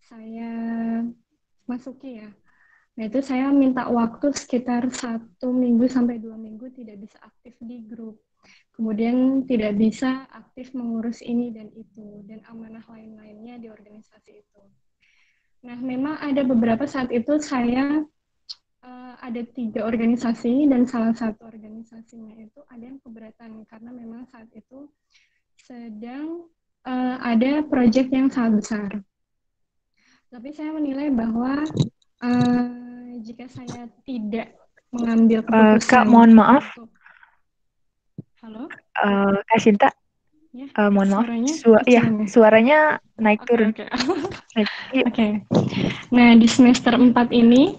saya masuki ya. Nah, itu saya minta waktu sekitar 1 minggu sampai 2 minggu tidak bisa aktif di grup. Kemudian tidak bisa aktif mengurus ini dan itu, dan amanah lain-lainnya di organisasi itu. Nah, memang ada beberapa saat itu saya ada 3 organisasi, dan salah satu organisasinya itu ada yang keberatan karena memang saat itu sedang ada proyek yang sangat besar. Tapi saya menilai bahwa jika saya tidak mengambil keputusan Kak, mohon maaf. Halo? Kak Sinta, Ya, mohon maaf. suaranya Suaranya naik turun. Oke. Nah, di semester 4 ini,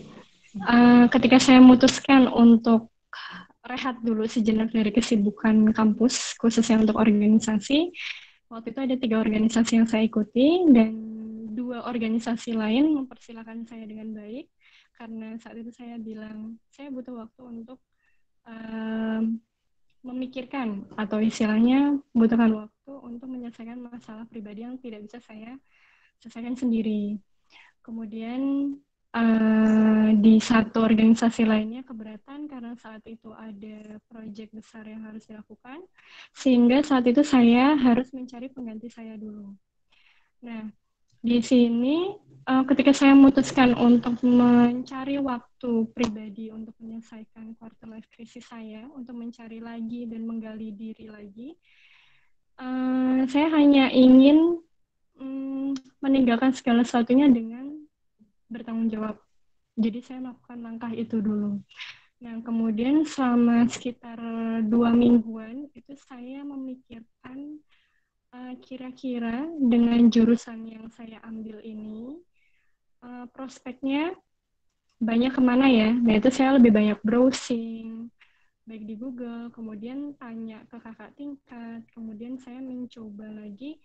ketika saya memutuskan untuk rehat dulu sejenak dari kesibukan kampus, khususnya untuk organisasi, waktu itu ada 3 organisasi yang saya ikuti, dan 2 organisasi lain mempersilahkan saya dengan baik, karena saat itu saya bilang, saya butuh waktu untuk memikirkan, atau istilahnya membutuhkan waktu untuk menyelesaikan masalah pribadi yang tidak bisa saya selesaikan sendiri. Kemudian di satu organisasi lainnya keberatan karena saat itu ada proyek besar yang harus dilakukan, sehingga saat itu saya harus mencari pengganti saya dulu. Nah, di sini ketika saya memutuskan untuk mencari waktu pribadi untuk menyelesaikan quarter life crisis saya, untuk mencari lagi dan menggali diri lagi, saya hanya ingin meninggalkan segala sesuatunya dengan bertanggung jawab. Jadi saya melakukan langkah itu dulu. Nah, kemudian selama sekitar 2 mingguan itu saya memikirkan kira-kira dengan jurusan yang saya ambil ini prospeknya banyak kemana ya. Nah, itu saya lebih banyak browsing, baik di Google, kemudian tanya ke kakak tingkat, kemudian saya mencoba lagi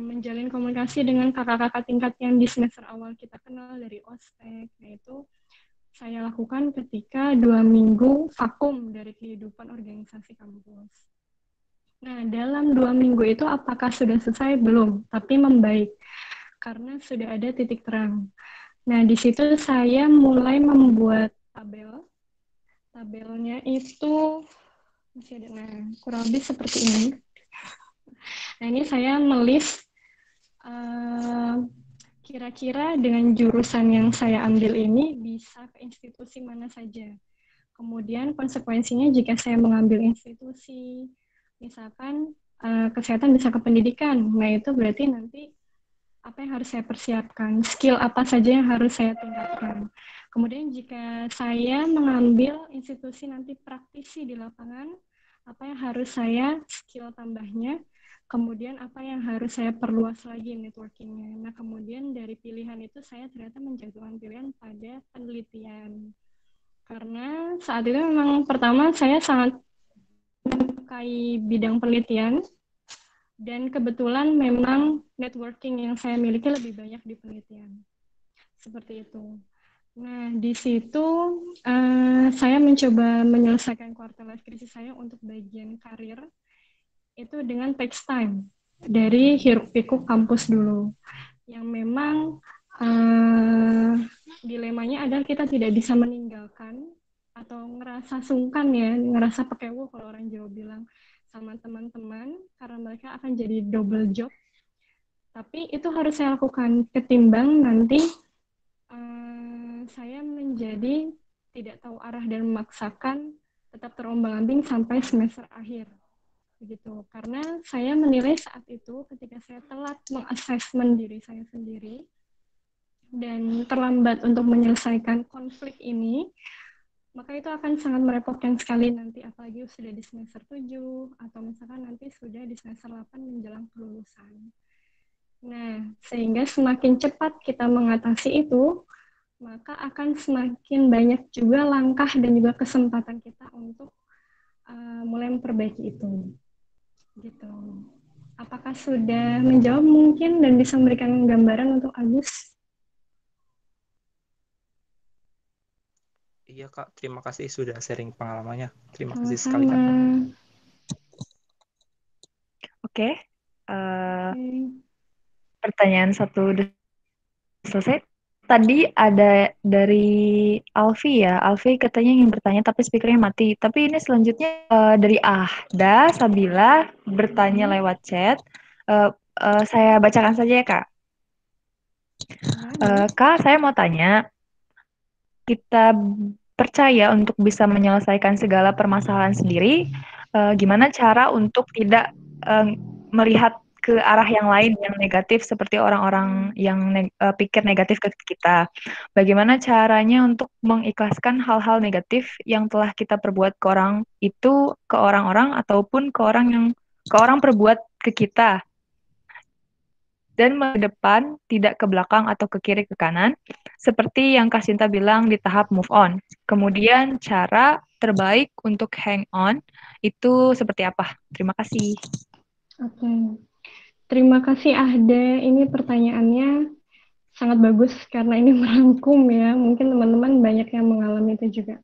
menjalin komunikasi dengan kakak-kakak tingkat yang di semester awal kita kenal dari ospek. Nah, itu saya lakukan ketika 2 minggu vakum dari kehidupan organisasi kampus. Nah, dalam 2 minggu itu apakah sudah selesai? Belum, tapi membaik karena sudah ada titik terang. Nah, di situ saya mulai membuat tabel. Tabelnya itu masih ada, nah kurang lebih seperti ini. Nah, ini saya melis kira-kira dengan jurusan yang saya ambil ini bisa ke institusi mana saja. Kemudian konsekuensinya jika saya mengambil institusi, misalkan kesehatan bisa ke pendidikan, nah itu berarti nanti apa yang harus saya persiapkan, skill apa saja yang harus saya tingkatkan. Kemudian jika saya mengambil institusi nanti praktisi di lapangan, apa yang harus saya skill tambahnya, kemudian apa yang harus saya perluas lagi networkingnya. Nah kemudian dari pilihan itu saya ternyata menjatuhkan pilihan pada penelitian. Karena saat itu memang pertama saya sangat menyukai bidang penelitian, dan kebetulan memang networking yang saya miliki lebih banyak di penelitian. Seperti itu. Nah, di situ saya mencoba menyelesaikan quarter life crisis saya untuk bagian karir itu dengan takes time dari hiruk pikuk kampus dulu. Yang memang dilemanya adalah kita tidak bisa meninggalkan atau ngerasa sungkan ya, ngerasa pekewo kalau orang Jawa bilang sama teman-teman karena mereka akan jadi double job. Tapi itu harus saya lakukan ketimbang nanti saya menjadi tidak tahu arah dan memaksakan tetap terombang-ambing sampai semester akhir. Begitu. Karena saya menilai saat itu ketika saya telat mengassessment diri saya sendiri dan terlambat untuk menyelesaikan konflik ini, maka itu akan sangat merepotkan sekali nanti, apalagi sudah di semester 7 atau misalkan nanti sudah di semester 8 menjelang kelulusan. Nah, sehingga semakin cepat kita mengatasi itu, maka akan semakin banyak juga langkah dan juga kesempatan kita untuk mulai memperbaiki itu. Gitu. Apakah sudah menjawab mungkin dan bisa memberikan gambaran untuk Agus? Iya Kak, terima kasih sudah sharing pengalamannya. Terima kasih sekali Sama-sama. Kak. Oke. Pertanyaan satu udah selesai. Tadi ada dari Alfi ya. Alfi katanya ingin bertanya tapi speakernya mati. Tapi ini selanjutnya dari Ahda Sabila bertanya lewat chat. Saya bacakan saja ya Kak. Kak, saya mau tanya. Kita percaya untuk bisa menyelesaikan segala permasalahan sendiri, gimana cara untuk tidak melihat ke arah yang lain yang negatif seperti orang-orang yang pikir negatif ke kita. Bagaimana caranya untuk mengikhlaskan hal-hal negatif yang telah kita perbuat ke orang itu, ke orang-orang ataupun ke orang perbuat ke kita. Dan ke depan, tidak ke belakang atau ke kiri ke kanan, seperti yang Kak Sinta bilang di tahap move on. Kemudian cara terbaik untuk hang on itu seperti apa? Terima kasih. Oke. Terima kasih Ahda. Ini pertanyaannya sangat bagus karena ini merangkum ya. Mungkin teman-teman banyak yang mengalami itu juga.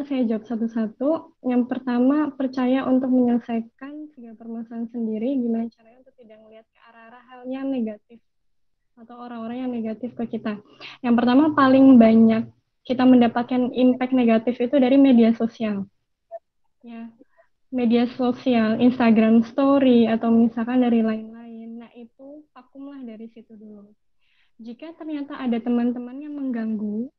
Saya jawab satu-satu. Yang pertama, percaya untuk menyelesaikan segala permasalahan sendiri. Gimana caranya untuk tidak melihat ke arah-arah hal yang negatif atau orang-orang yang negatif ke kita. Yang pertama, paling banyak kita mendapatkan impact negatif itu dari media sosial. Ya, media sosial, Instagram Story, atau misalkan dari lain-lain. Nah, itu vakumlah dari situ dulu. Jika ternyata ada teman-teman yang mengganggu,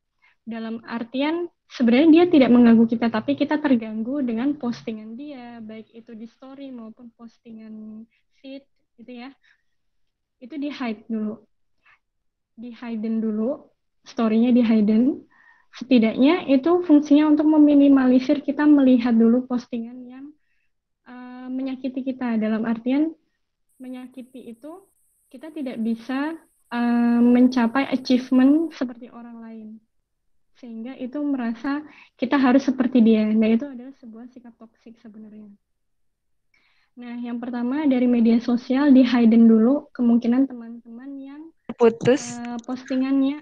dalam artian sebenarnya dia tidak mengganggu kita, tapi kita terganggu dengan postingan dia, baik itu di story maupun postingan feed, gitu ya. Itu di-hide dulu. Di-hidden dulu, story-nya di-hidden. Setidaknya itu fungsinya untuk meminimalisir kita melihat dulu postingan yang menyakiti kita. Dalam artian menyakiti itu kita tidak bisa mencapai achievement seperti orang lain, sehingga itu merasa kita harus seperti dia. Nah, itu adalah sebuah sikap toksik sebenarnya. Nah, yang pertama dari media sosial di hidden dulu kemungkinan teman-teman yang Putus. postingannya.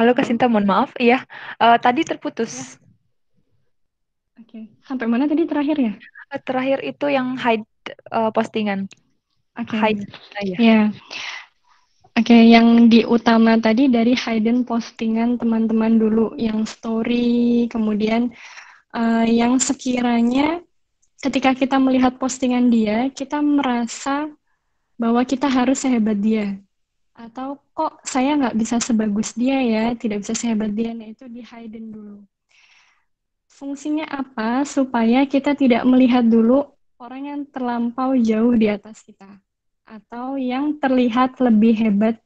Halo Kak Halo? Sinta, mohon maaf. Iya, tadi terputus. Ya, oke. Sampai mana tadi terakhir ya? Terakhir itu yang hide postingan. Oke. Hide. Ya. Ya, oke. Yang di utama tadi dari hidden postingan teman-teman dulu, yang story, kemudian yang sekiranya ketika kita melihat postingan dia, kita merasa bahwa kita harus sehebat dia. Atau kok saya nggak bisa sebagus dia ya, tidak bisa sehebat dia. Nah, itu di hidden dulu. Fungsinya apa? Supaya kita tidak melihat dulu orang yang terlampau jauh di atas kita. Atau yang terlihat lebih hebat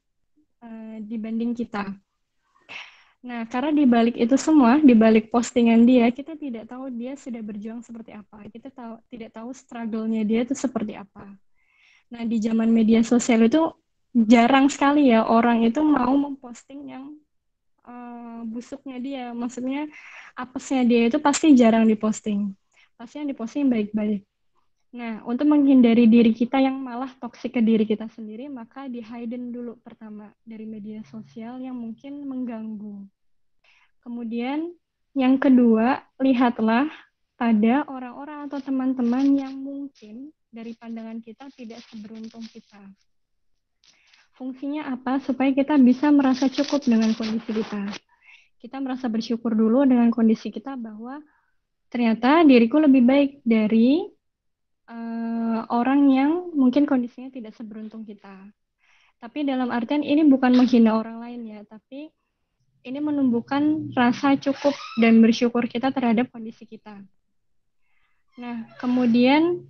dibanding kita. Nah, karena di balik itu semua, di balik postingan dia, kita tidak tahu dia sudah berjuang seperti apa. Kita tidak tahu struggle-nya dia itu seperti apa. Nah, di zaman media sosial itu jarang sekali ya orang itu mau memposting yang busuknya dia. Maksudnya apesnya dia itu pasti jarang diposting. Pasti yang diposting baik-baik. Nah, untuk menghindari diri kita yang malah toksik ke diri kita sendiri, maka di hidden dulu pertama dari media sosial yang mungkin mengganggu. Kemudian yang kedua, lihatlah pada orang-orang atau teman-teman yang mungkin dari pandangan kita tidak seberuntung kita. Fungsinya apa? Supaya kita bisa merasa cukup dengan kondisi kita. Kita merasa bersyukur dulu dengan kondisi kita bahwa ternyata diriku lebih baik dari orang yang mungkin kondisinya tidak seberuntung kita. Tapi dalam artian ini bukan menghina orang lain ya, tapi ini menumbuhkan rasa cukup dan bersyukur kita terhadap kondisi kita. Nah, kemudian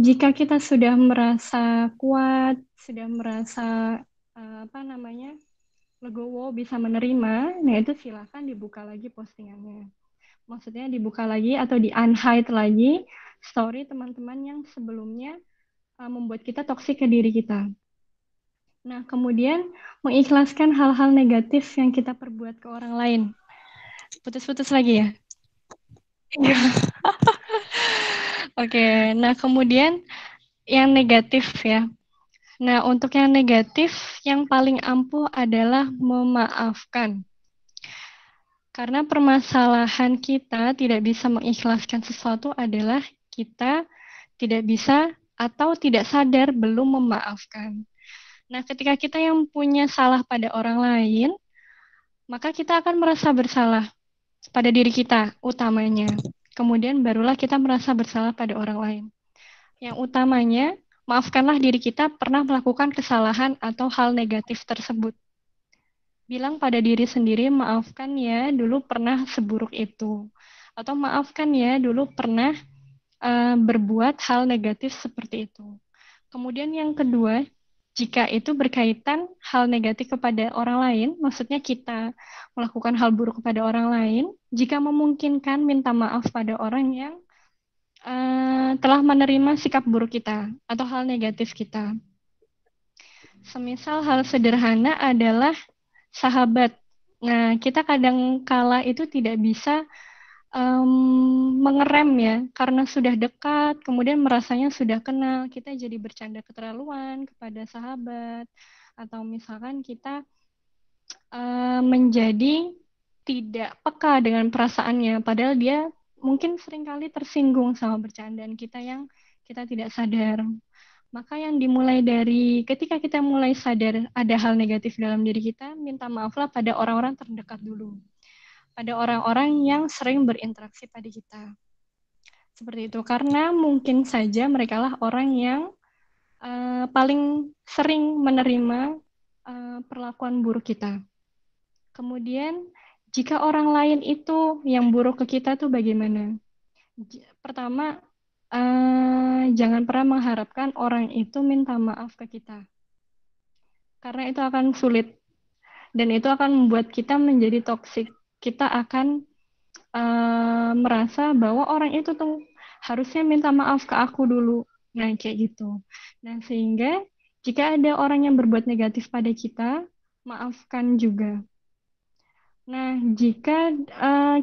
jika kita sudah merasa kuat, sudah merasa legowo, bisa menerima, nah itu silakan dibuka lagi postingannya. Maksudnya dibuka lagi atau di unhide lagi story teman-teman yang sebelumnya membuat kita toksik ke diri kita. Nah, kemudian mengikhlaskan hal-hal negatif yang kita perbuat ke orang lain. Putus-putus lagi ya? Iya. Oke, nah kemudian yang negatif ya. Nah, untuk yang negatif, yang paling ampuh adalah memaafkan. Karena permasalahan kita tidak bisa mengikhlaskan sesuatu adalah kita tidak bisa atau tidak sadar belum memaafkan. Nah, ketika kita yang punya salah pada orang lain, maka kita akan merasa bersalah pada diri kita utamanya. Kemudian barulah kita merasa bersalah pada orang lain. Yang utamanya, maafkanlah diri kita pernah melakukan kesalahan atau hal negatif tersebut. Bilang pada diri sendiri, maafkan ya, dulu pernah seburuk itu. Atau maafkan ya, dulu pernah berbuat hal negatif seperti itu. Kemudian yang kedua, jika itu berkaitan hal negatif kepada orang lain, maksudnya kita melakukan hal buruk kepada orang lain, jika memungkinkan minta maaf pada orang yang telah menerima sikap buruk kita atau hal negatif kita. Semisal hal sederhana adalah sahabat. Nah, kita kadang kala itu tidak bisa mengerem ya, karena sudah dekat, kemudian merasanya sudah kenal, kita jadi bercanda keterlaluan kepada sahabat, atau misalkan kita menjadi tidak peka dengan perasaannya, padahal dia mungkin seringkali tersinggung sama bercandaan kita yang kita tidak sadar. Maka yang dimulai dari ketika kita mulai sadar ada hal negatif dalam diri kita, minta maaflah pada orang-orang terdekat dulu. Pada orang-orang yang sering berinteraksi pada kita. Seperti itu, karena mungkin saja mereka lah orang yang paling sering menerima perlakuan buruk kita. Kemudian, jika orang lain itu yang buruk ke kita tuh bagaimana? Pertama, jangan pernah mengharapkan orang itu minta maaf ke kita. Karena itu akan sulit. Dan itu akan membuat kita menjadi toksik. Kita akan merasa bahwa orang itu tuh harusnya minta maaf ke aku dulu. Nah, kayak gitu. Nah, sehingga jika ada orang yang berbuat negatif pada kita, maafkan juga. Nah, jika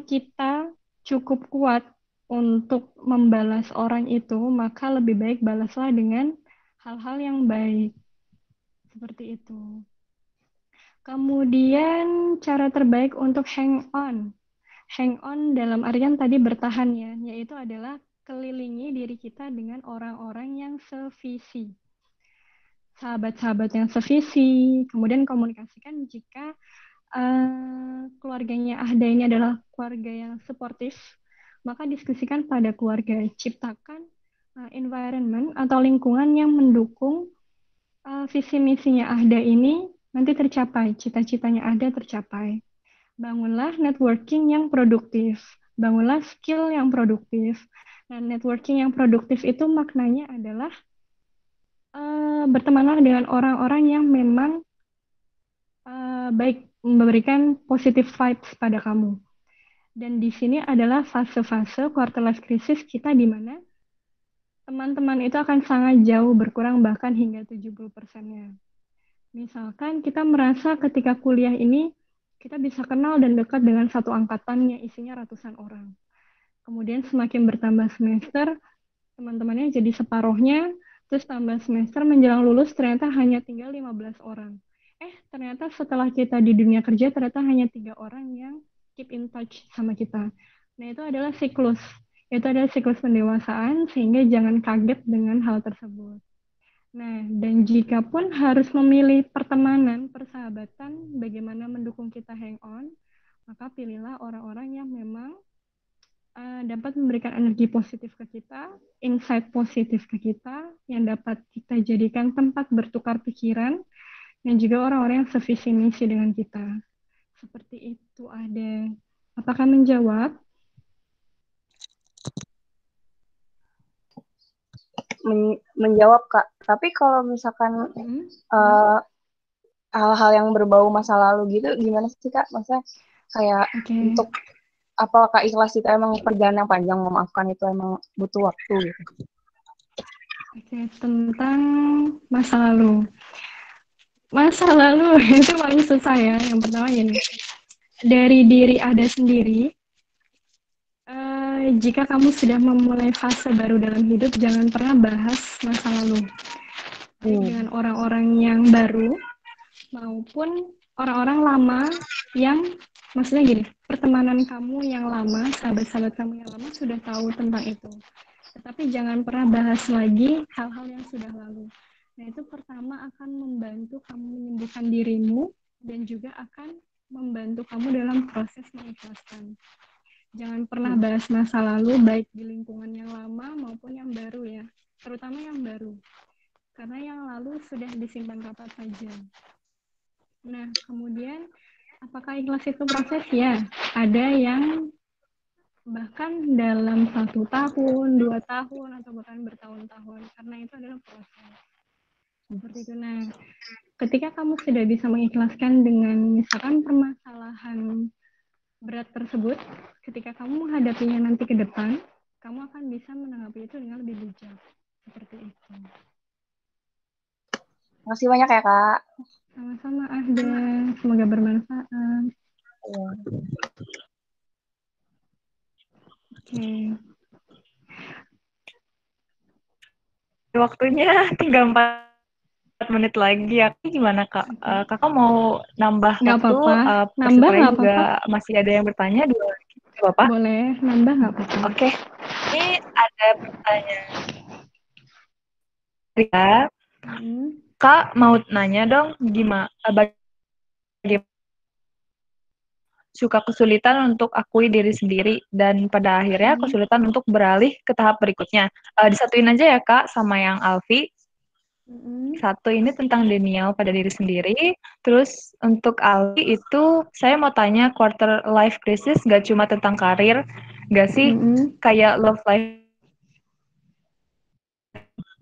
kita cukup kuat untuk membalas orang itu, maka lebih baik balaslah dengan hal-hal yang baik. Seperti itu. Kemudian cara terbaik untuk hang on. Hang on dalam artian tadi bertahan ya, yaitu adalah kelilingi diri kita dengan orang-orang yang sevisi. Sahabat-sahabat yang sevisi, kemudian komunikasikan jika keluarganya Ahda ini adalah keluarga yang suportif, maka diskusikan pada keluarga. Ciptakan environment atau lingkungan yang mendukung visi misinya Ahda ini nanti tercapai, cita-citanya Ahda tercapai. Bangunlah networking yang produktif, bangunlah skill yang produktif. Nah, networking yang produktif itu maknanya adalah bertemanlah dengan orang-orang yang memang baik, memberikan positive vibes pada kamu. Dan di sini adalah fase-fase quarter life crisis kita di mana teman-teman itu akan sangat jauh berkurang bahkan hingga 70%-nya. Misalkan kita merasa ketika kuliah ini kita bisa kenal dan dekat dengan satu angkatan yang isinya ratusan orang. Kemudian semakin bertambah semester, teman-temannya jadi separuhnya, terus tambah semester menjelang lulus ternyata hanya tinggal 15 orang. Ternyata setelah kita di dunia kerja ternyata hanya 3 orang yang keep in touch sama kita. Nah, itu adalah siklus. Itu adalah siklus pendewasaan, sehingga jangan kaget dengan hal tersebut. Nah, dan jika pun harus memilih pertemanan, persahabatan, bagaimana mendukung kita hang on, maka pilihlah orang-orang yang memang dapat memberikan energi positif ke kita, insight positif ke kita, yang dapat kita jadikan tempat bertukar pikiran, dan juga orang-orang yang sevisi misi dengan kita. Seperti itu ada. Apakah menjawab? Menjawab, Kak. Tapi kalau misalkan hal-hal yang berbau masa lalu gitu, gimana sih, Kak? Maksudnya kayak untuk apakah ikhlas itu emang perjalanan yang panjang, memaafkan itu emang butuh waktu gitu? Tentang masa lalu. Masa lalu itu paling susah ya. Yang pertama gini, dari diri Ada sendiri, jika kamu sudah memulai fase baru dalam hidup, jangan pernah bahas masa lalu. Dengan orang-orang yang baru, maupun orang-orang lama yang, maksudnya gini, pertemanan kamu yang lama, sahabat-sahabat kamu yang lama sudah tahu tentang itu. Tetapi jangan pernah bahas lagi hal-hal yang sudah lalu. Nah, itu pertama akan membantu kamu menyembuhkan dirimu dan juga akan membantu kamu dalam proses mengikhlaskan. Jangan pernah bahas masa lalu, baik di lingkungan yang lama maupun yang baru ya. Terutama yang baru. Karena yang lalu sudah disimpan rapat saja. Nah, kemudian apakah ikhlas itu proses? Ya, ada yang bahkan dalam 1 tahun, 2 tahun, atau bahkan bertahun-tahun. Karena itu adalah proses. Seperti itu. Nah, ketika kamu sudah bisa mengikhlaskan dengan misalkan permasalahan berat tersebut, ketika kamu menghadapinya nanti ke depan, kamu akan bisa menanggapi itu dengan lebih bijak. Seperti itu. Makasih banyak ya, Kak. Sama-sama, Ahda. Semoga bermanfaat. Oke. Waktunya tinggal 4 menit lagi ya. Gimana, Kak? Kakak mau nambah Nggak waktu? apa-apa. Nambah nggak juga apa-apa. masih ada yang bertanya. 2 lagi. Nggak apa-apa? Boleh. Nambah nggak apa-apa. Oke. Ini ada pertanyaan. Ya. Kak, mau nanya dong, gimana suka kesulitan untuk akui diri sendiri dan pada akhirnya kesulitan untuk beralih ke tahap berikutnya. Disatuin aja ya, Kak, sama yang Alfi. Satu ini tentang denial pada diri sendiri. Terus untuk Alfi itu saya mau tanya, quarter life crisis gak cuma tentang karir, gak sih? Kayak love life,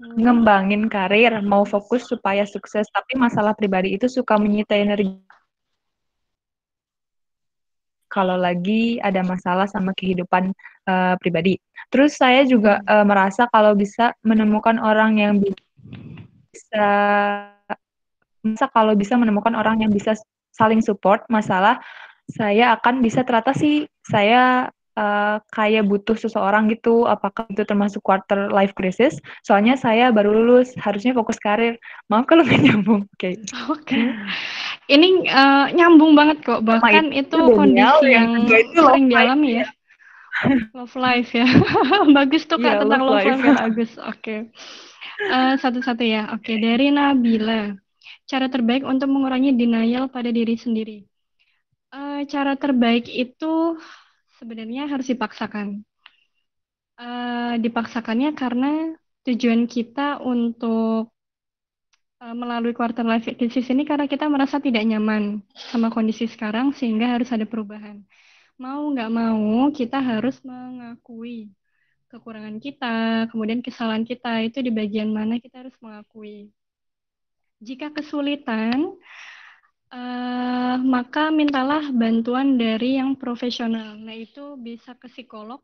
ngembangin karir, mau fokus supaya sukses, tapi masalah pribadi itu suka menyita energi kalau lagi ada masalah sama kehidupan pribadi. Terus saya juga merasa kalau bisa menemukan orang yang bisa menemukan orang yang bisa saling support masalah, saya akan bisa teratasi. Saya kayak butuh seseorang gitu. Apakah itu termasuk quarter life crisis? Soalnya saya baru lulus, harusnya fokus karir. Maaf kalau nggak nyambung. Oke. Ini nyambung banget kok, Pertama bahkan itu milenial, kondisi yang yang kedua itu love sering life. dialami ya. Love life ya. Bagus tuh Kak Iya, tentang love love life. life kata Agus. Oke. Satu-satu ya. Oke, dari Nabila. Cara terbaik untuk mengurangi denial pada diri sendiri. Cara terbaik itu sebenarnya harus dipaksakan. Dipaksakannya karena tujuan kita untuk melalui quarter life crisis ini karena kita merasa tidak nyaman sama kondisi sekarang sehingga harus ada perubahan. Mau nggak mau kita harus mengakui kekurangan kita, kemudian kesalahan kita itu di bagian mana kita harus mengakui. Jika kesulitan, maka mintalah bantuan dari yang profesional. Nah, itu bisa ke psikolog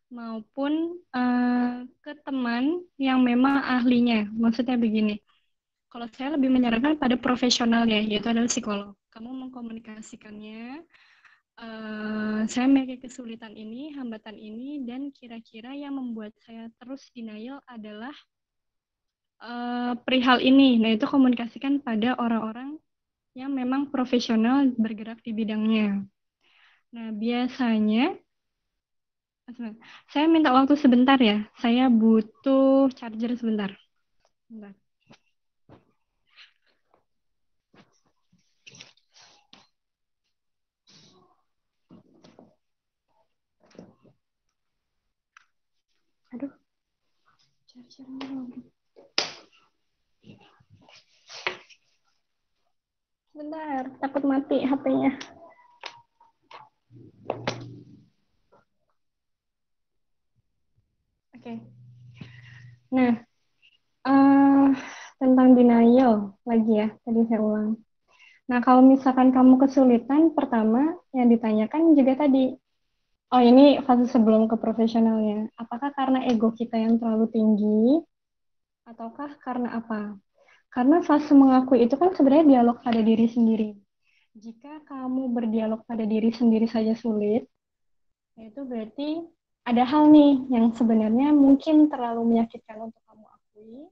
maupun ke teman yang memang ahlinya. Maksudnya begini, kalau saya lebih menyarankan pada profesional ya, yaitu adalah psikolog. Kamu mengkomunikasikannya, saya memiliki kesulitan ini, hambatan ini, dan kira-kira yang membuat saya terus denial adalah perihal ini. Nah, itu komunikasikan pada orang-orang yang memang profesional bergerak di bidangnya. Nah, biasanya, saya minta waktu sebentar ya. Saya butuh charger sebentar. Bentar. Aduh, chargernya lagi. Bentar, takut mati HP-nya. Oke. Nah, tentang denial lagi ya, tadi saya ulang. Nah, kalau misalkan kamu kesulitan, pertama yang ditanyakan juga tadi, oh ini fase sebelum ke profesionalnya, apakah karena ego kita yang terlalu tinggi, ataukah karena apa? Karena fase mengakui itu kan sebenarnya dialog pada diri sendiri. Jika kamu berdialog pada diri sendiri saja sulit, itu berarti ada hal nih yang sebenarnya mungkin terlalu menyakitkan untuk kamu akui,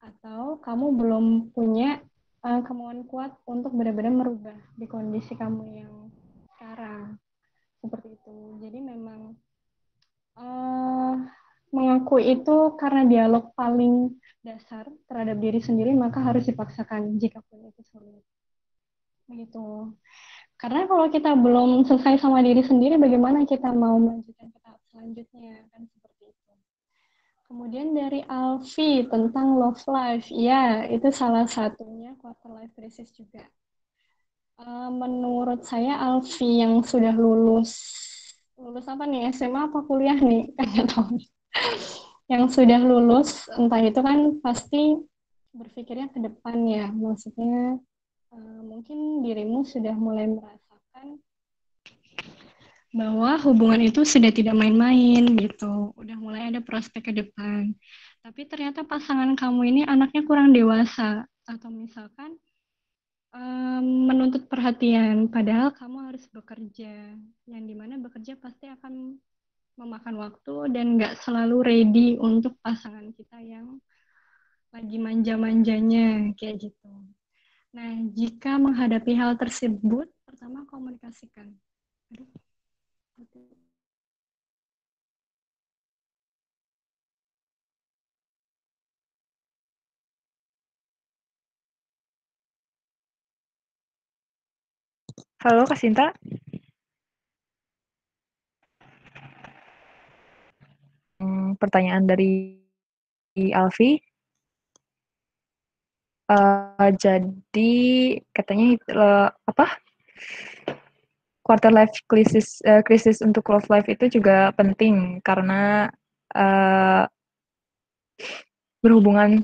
atau kamu belum punya kemauan kuat untuk benar-benar merubah di kondisi kamu yang sekarang. Seperti itu. Jadi memang mengakui itu karena dialog paling dasar terhadap diri sendiri, maka harus dipaksakan jika pun itu sulit. Begitu. Karena kalau kita belum selesai sama diri sendiri, bagaimana kita mau melanjutkan ke tahap selanjutnya, kan seperti itu. Kemudian dari Alfi tentang love life, ya itu salah satunya quarter life crisis juga. Menurut saya Alfi yang sudah lulus apa nih, SMA apa kuliah nih, kan nggak tahu. Yang sudah lulus, entah itu kan pasti berpikirnya ke depan ya, maksudnya mungkin dirimu sudah mulai merasakan bahwa hubungan itu sudah tidak main-main gitu, udah mulai ada prospek ke depan. Tapi ternyata pasangan kamu ini anaknya kurang dewasa, atau misalkan menuntut perhatian, padahal kamu harus bekerja, yang dimana bekerja pasti akan memakan waktu dan nggak selalu ready untuk pasangan kita yang lagi manja-manjanya kayak gitu. Nah, jika menghadapi hal tersebut, pertama komunikasikan. Aduh, Halo Kak Sinta. Pertanyaan dari Alfi. Jadi katanya apa? Quarter life krisis untuk love life itu juga penting karena berhubungan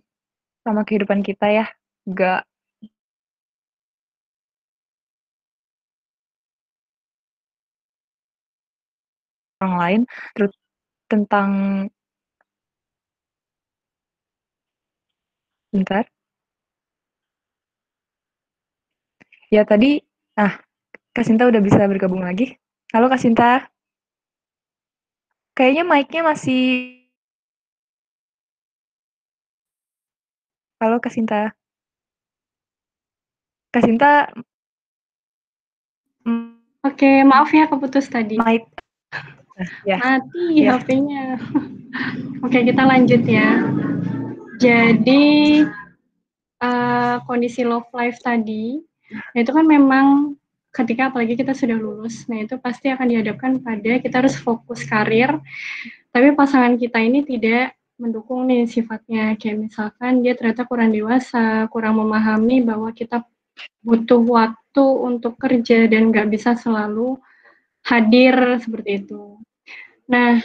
sama kehidupan kita ya, nggak orang lain. Terus tentang bentar. Ya tadi, Kak Sinta udah bisa bergabung lagi. Halo Kak Sinta. Kayaknya mic-nya masih. Halo Kak Sinta. Kak Sinta Oke, maaf ya keputus tadi. ya. Mati Ya. HP-nya. Oke, kita lanjut ya. Jadi kondisi love life tadi, nah itu kan memang ketika apalagi kita sudah lulus, nah itu pasti akan dihadapkan pada kita harus fokus karir, tapi pasangan kita ini tidak mendukung nih sifatnya, kayak misalkan dia ternyata kurang dewasa, kurang memahami bahwa kita butuh waktu untuk kerja dan nggak bisa selalu hadir seperti itu. Nah,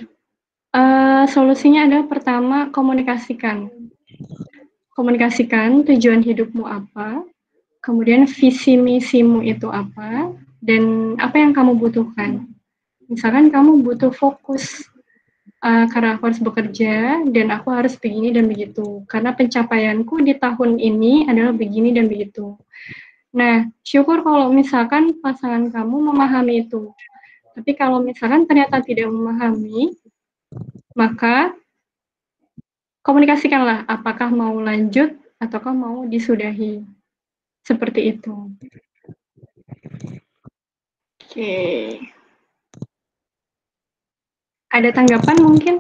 solusinya adalah pertama komunikasikan. Komunikasikan tujuan hidupmu apa, kemudian visi misimu itu apa, dan apa yang kamu butuhkan. Misalkan kamu butuh fokus, karena aku harus bekerja dan aku harus begini dan begitu. Karena pencapaianku di tahun ini adalah begini dan begitu. Nah, syukur kalau misalkan pasangan kamu memahami itu. Tapi kalau misalkan ternyata tidak memahami, maka komunikasikanlah apakah mau lanjut ataukah mau disudahi. Seperti itu. Oke. Ada tanggapan mungkin?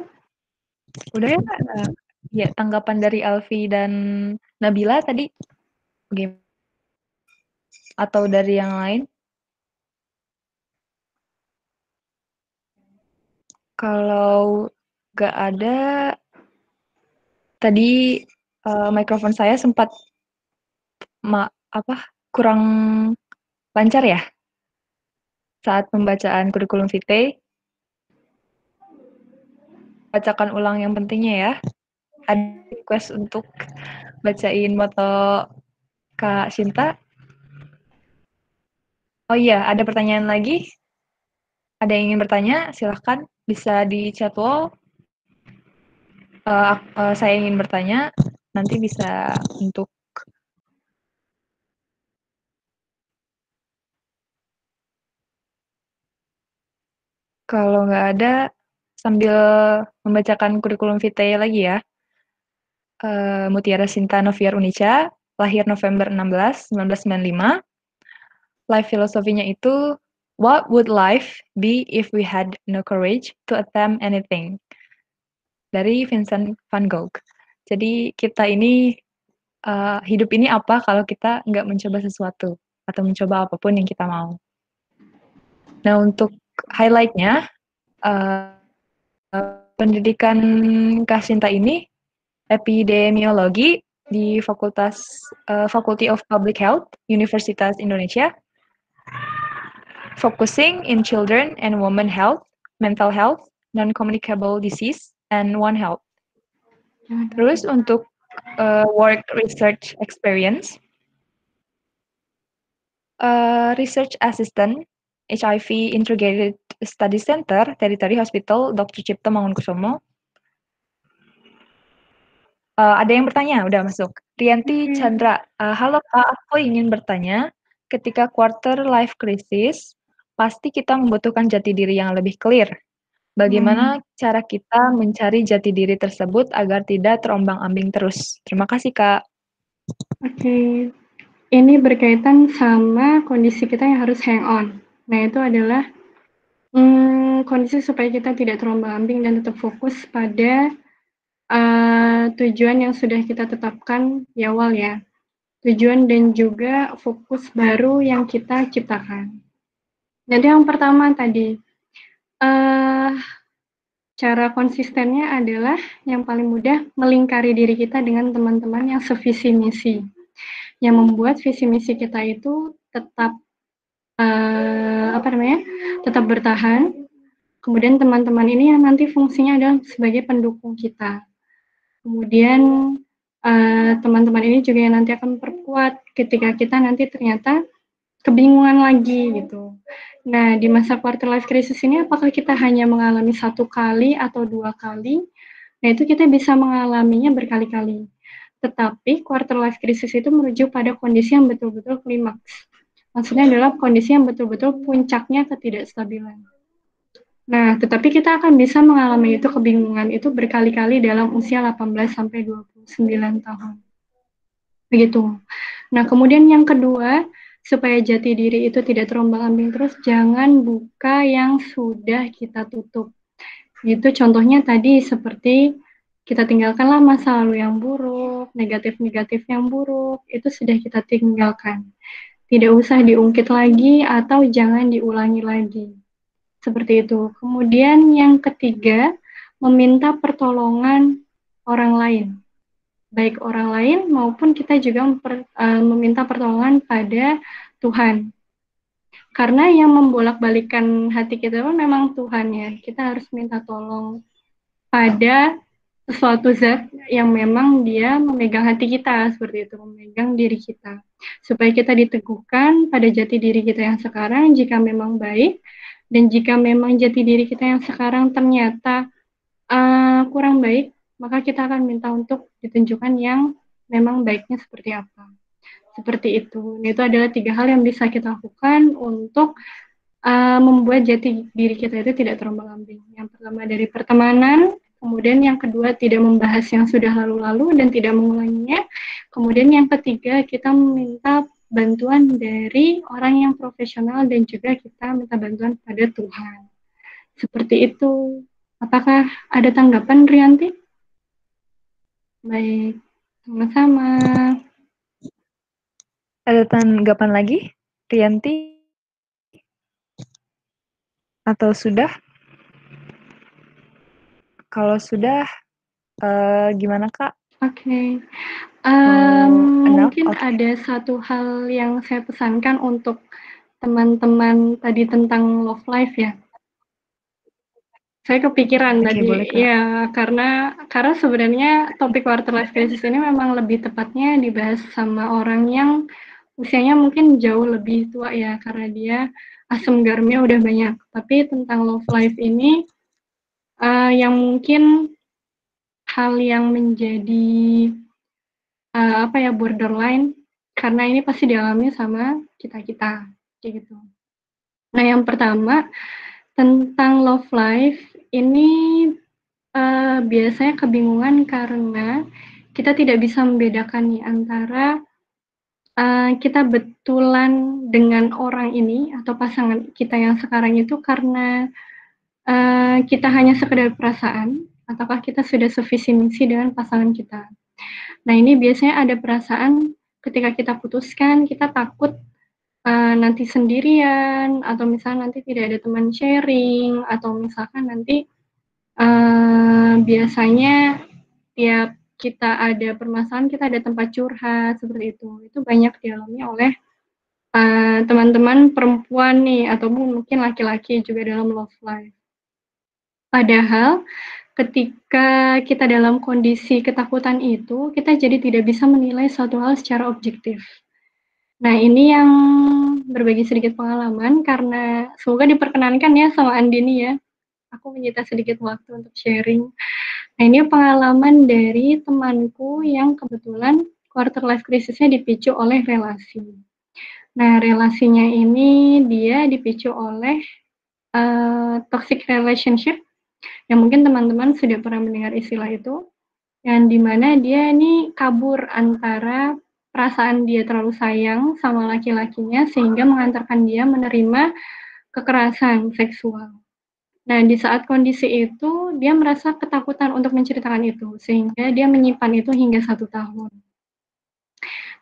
Udah ya, ya tanggapan dari Alfi dan Nabila tadi gimana? Atau dari yang lain? Kalau nggak ada, tadi mikrofon saya sempat kurang lancar ya saat pembacaan kurikulum vitae. Bacakan ulang yang pentingnya ya. Ada request untuk bacain moto Kak Sinta. Oh iya, ada pertanyaan lagi? Ada yang ingin bertanya? Silahkan bisa di chat wall. Saya ingin bertanya, nanti bisa untuk kalau nggak ada, sambil membacakan kurikulum vitae lagi ya. Mutiara Sinta Noviar Unica, lahir November 16, 1995. Life filosofinya itu, what would life be if we had no courage to attempt anything? Dari Vincent van Gogh. Jadi kita ini, hidup ini apa kalau kita nggak mencoba sesuatu, atau mencoba apapun yang kita mau. Nah untuk highlight-nya, pendidikan Kak Sinta ini epidemiologi di Faculty of Public Health, Universitas Indonesia, focusing in children and women health, mental health, non-communicable disease, and One Health. Terus untuk work research experience, research assistant, HIV Integrated Study Center, Territory Hospital, Dr. Cipto Mangunkusumo. Ada yang bertanya, udah masuk. Rianti Chandra, halo Kak, aku ingin bertanya, ketika quarter life crisis, pasti kita membutuhkan jati diri yang lebih clear. Bagaimana cara kita mencari jati diri tersebut agar tidak terombang-ambing terus? Terima kasih, Kak. Oke. Ini berkaitan sama kondisi kita yang harus hang on. Nah, itu adalah kondisi supaya kita tidak terombang-ambing dan tetap fokus pada tujuan yang sudah kita tetapkan di awal ya. Tujuan dan juga fokus baru yang kita ciptakan. Jadi yang pertama tadi, cara konsistennya adalah yang paling mudah melingkari diri kita dengan teman-teman yang sevisi misi. Yang membuat visi misi kita itu tetap tetap bertahan. Kemudian teman-teman ini yang nanti fungsinya adalah sebagai pendukung kita. Kemudian teman-teman ini juga yang nanti akan memperkuat ketika kita nanti ternyata kebingungan lagi gitu. Nah, di masa quarter life crisis ini apakah kita hanya mengalami 1 kali atau 2 kali? Nah, itu kita bisa mengalaminya berkali-kali. Tetapi quarter life crisis itu merujuk pada kondisi yang betul-betul klimaks. Maksudnya adalah kondisi yang betul-betul puncaknya ketidakstabilan. Nah, tetapi kita akan bisa mengalami itu kebingungan itu berkali-kali dalam usia 18 sampai 29 tahun. Begitu. Nah, kemudian yang kedua, supaya jati diri itu tidak terombang-ambing terus, jangan buka yang sudah kita tutup. Itu contohnya tadi seperti kita tinggalkanlah masa lalu yang buruk, negatif-negatif yang buruk, itu sudah kita tinggalkan. Tidak usah diungkit lagi atau jangan diulangi lagi. Seperti itu. Kemudian yang ketiga, meminta pertolongan orang lain. Baik orang lain maupun kita juga meminta pertolongan pada Tuhan. Karena yang membolak-balikan hati kita pun memang Tuhan ya. Kita harus minta tolong pada sesuatu zat yang memang dia memegang hati kita, seperti itu, memegang diri kita. Supaya kita diteguhkan pada jati diri kita yang sekarang jika memang baik, dan jika memang jati diri kita yang sekarang ternyata kurang baik, maka kita akan minta untuk ditunjukkan yang memang baiknya seperti apa. Seperti itu. Itu adalah 3 hal yang bisa kita lakukan untuk membuat jati diri kita itu tidak terombang-ambing. Yang pertama dari pertemanan, kemudian yang kedua tidak membahas yang sudah lalu-lalu dan tidak mengulanginya. Kemudian yang ketiga kita meminta bantuan dari orang yang profesional dan juga kita minta bantuan pada Tuhan. Seperti itu. Apakah ada tanggapan, Rianti? Baik, sama-sama. Ada tanggapan lagi, Rianti? Atau sudah? Kalau sudah, gimana Kak? Oke. Enough? Mungkin ada satu hal yang saya pesankan untuk teman-teman tadi tentang love life ya. Saya kepikiran tadi, boleh, Kak. ya karena sebenarnya topik quarter life crisis ini memang lebih tepatnya dibahas sama orang yang usianya mungkin jauh lebih tua ya, karena dia asam garamnya udah banyak. Tapi tentang love life ini yang mungkin hal yang menjadi borderline, karena ini pasti dialami sama kita-kita, kayak gitu. Nah, yang pertama tentang love life ini biasanya kebingungan karena kita tidak bisa membedakan nih antara kita betulan dengan orang ini atau pasangan kita yang sekarang itu karena kita hanya sekedar perasaan ataukah kita sudah sevisi misi dengan pasangan kita. Nah, ini biasanya ada perasaan ketika kita putuskan, kita takut nanti sendirian, atau misalnya nanti tidak ada teman sharing, atau misalkan nanti biasanya tiap kita ada permasalahan, kita ada tempat curhat, seperti itu. Itu banyak dialami oleh teman-teman perempuan nih, atau mungkin laki-laki juga dalam love life. Padahal ketika kita dalam kondisi ketakutan itu, kita jadi tidak bisa menilai suatu hal secara objektif. Nah, ini yang berbagi sedikit pengalaman, karena semoga diperkenankan ya sama Andini ya. Aku menyita sedikit waktu untuk sharing. Nah, ini pengalaman dari temanku yang kebetulan quarter life crisisnya dipicu oleh relasi. Nah, relasinya ini dia dipicu oleh toxic relationship, yang mungkin teman-teman sudah pernah mendengar istilah itu, yang dimana dia ini kabur antara perasaan dia terlalu sayang sama laki-lakinya sehingga mengantarkan dia menerima kekerasan seksual. Nah, di saat kondisi itu dia merasa ketakutan untuk menceritakan itu sehingga dia menyimpan itu hingga 1 tahun.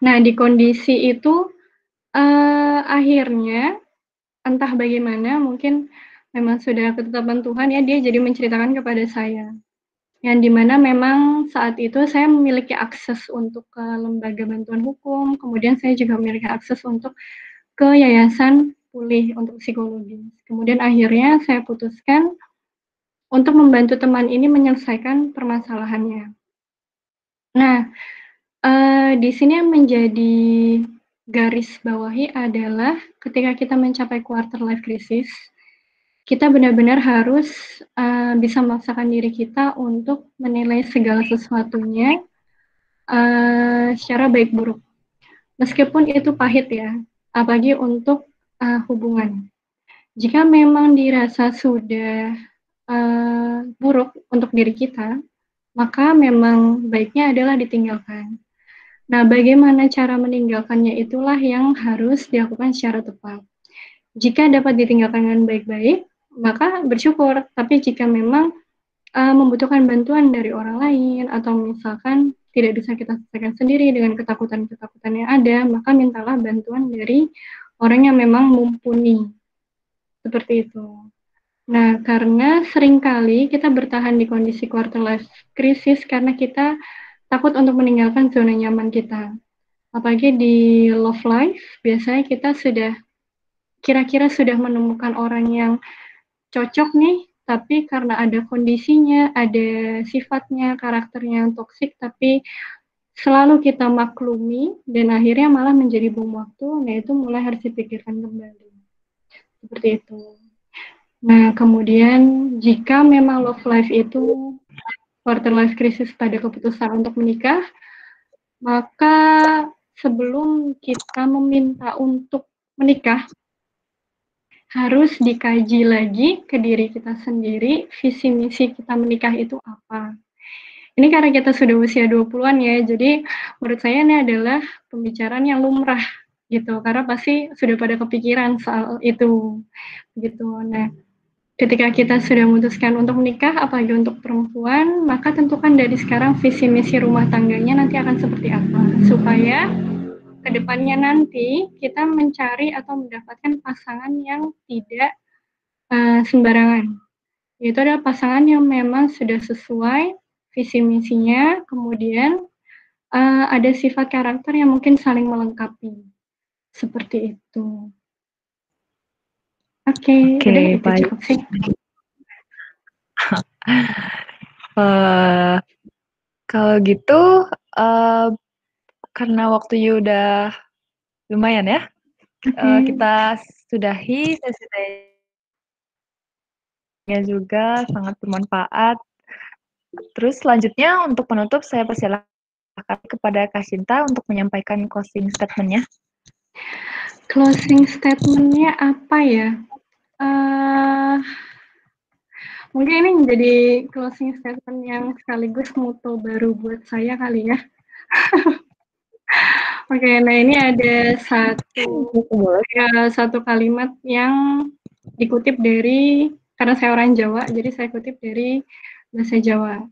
Nah, di kondisi itu akhirnya entah bagaimana, mungkin memang sudah ketetapan Tuhan ya, dia jadi menceritakan kepada saya. Yang dimana memang saat itu saya memiliki akses untuk ke lembaga bantuan hukum, kemudian saya juga memiliki akses untuk ke yayasan pulih untuk psikologi. Kemudian akhirnya saya putuskan untuk membantu teman ini menyelesaikan permasalahannya. Nah, di sini yang menjadi garis bawahi adalah ketika kita mencapai quarter life crisis, kita benar-benar harus bisa memaksakan diri kita untuk menilai segala sesuatunya secara baik buruk. Meskipun itu pahit ya, apalagi untuk hubungan. Jika memang dirasa sudah buruk untuk diri kita, maka memang baiknya adalah ditinggalkan. Nah, bagaimana cara meninggalkannya itulah yang harus dilakukan secara tepat. Jika dapat ditinggalkan dengan baik-baik, maka bersyukur. Tapi jika memang membutuhkan bantuan dari orang lain atau misalkan tidak bisa kita selesaikan sendiri dengan ketakutan-ketakutan yang ada, maka mintalah bantuan dari orang yang memang mumpuni. Seperti itu. Nah, karena seringkali kita bertahan di kondisi quarter life crisis karena kita takut untuk meninggalkan zona nyaman kita. Apalagi di love life, biasanya kita sudah kira-kira sudah menemukan orang yang cocok nih, tapi karena ada kondisinya, ada sifatnya, karakternya yang toksik, tapi selalu kita maklumi dan akhirnya malah menjadi bom waktu. Nah, itu mulai harus dipikirkan kembali. Seperti itu. Nah, kemudian jika memang love life itu quarter life crisis pada keputusan untuk menikah, maka sebelum kita meminta untuk menikah, harus dikaji lagi ke diri kita sendiri, visi misi kita menikah itu apa. Ini karena kita sudah usia 20-an ya, jadi menurut saya ini adalah pembicaraan yang lumrah gitu, karena pasti sudah pada kepikiran soal itu gitu. Nah, ketika kita sudah memutuskan untuk menikah, apalagi untuk perempuan, maka tentukan dari sekarang visi misi rumah tangganya nanti akan seperti apa, supaya kedepannya nanti kita mencari atau mendapatkan pasangan yang tidak sembarangan. Itu adalah pasangan yang memang sudah sesuai visi misinya, kemudian ada sifat karakter yang mungkin saling melengkapi. Seperti itu. Oke, udah itu baik. cukup sih. Kalau gitu, karena waktunya udah lumayan ya, kita sudahi sesi tanya juga sangat bermanfaat. Terus selanjutnya untuk penutup saya persilakan kepada Kak Shinta untuk menyampaikan closing statement-nya. Closing statement-nya apa ya? Mungkin ini menjadi closing statement yang sekaligus moto baru buat saya kali ya. Oke, nah ini ada satu kalimat yang dikutip dari, karena saya orang Jawa, jadi saya kutip dari bahasa Jawa.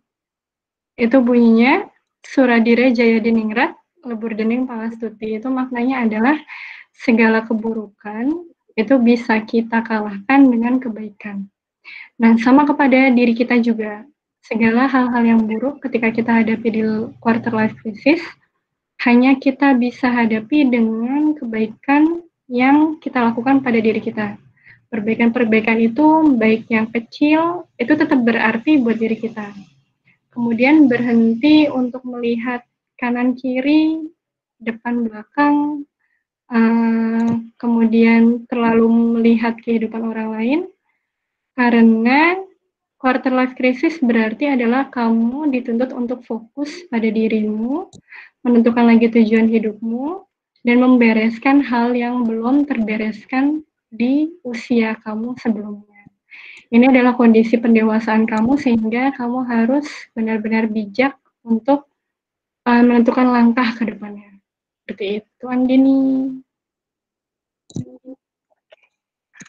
Itu bunyinya, Suradire Jaya Diningrat, Lebur Dening Palastuti. Itu maknanya adalah segala keburukan itu bisa kita kalahkan dengan kebaikan. Nah, sama kepada diri kita juga. Segala hal-hal yang buruk ketika kita hadapi di quarter life crisis, hanya kita bisa hadapi dengan kebaikan yang kita lakukan pada diri kita. Perbaikan-perbaikan itu, baik yang kecil, itu tetap berarti buat diri kita. Kemudian berhenti untuk melihat kanan kiri, depan belakang, kemudian terlalu melihat kehidupan orang lain, karena quarter life crisis berarti adalah kamu dituntut untuk fokus pada dirimu, menentukan lagi tujuan hidupmu, dan membereskan hal yang belum terbereskan di usia kamu sebelumnya. Ini adalah kondisi pendewasaan kamu sehingga kamu harus benar-benar bijak untuk menentukan langkah ke depannya. Seperti itu, Andini.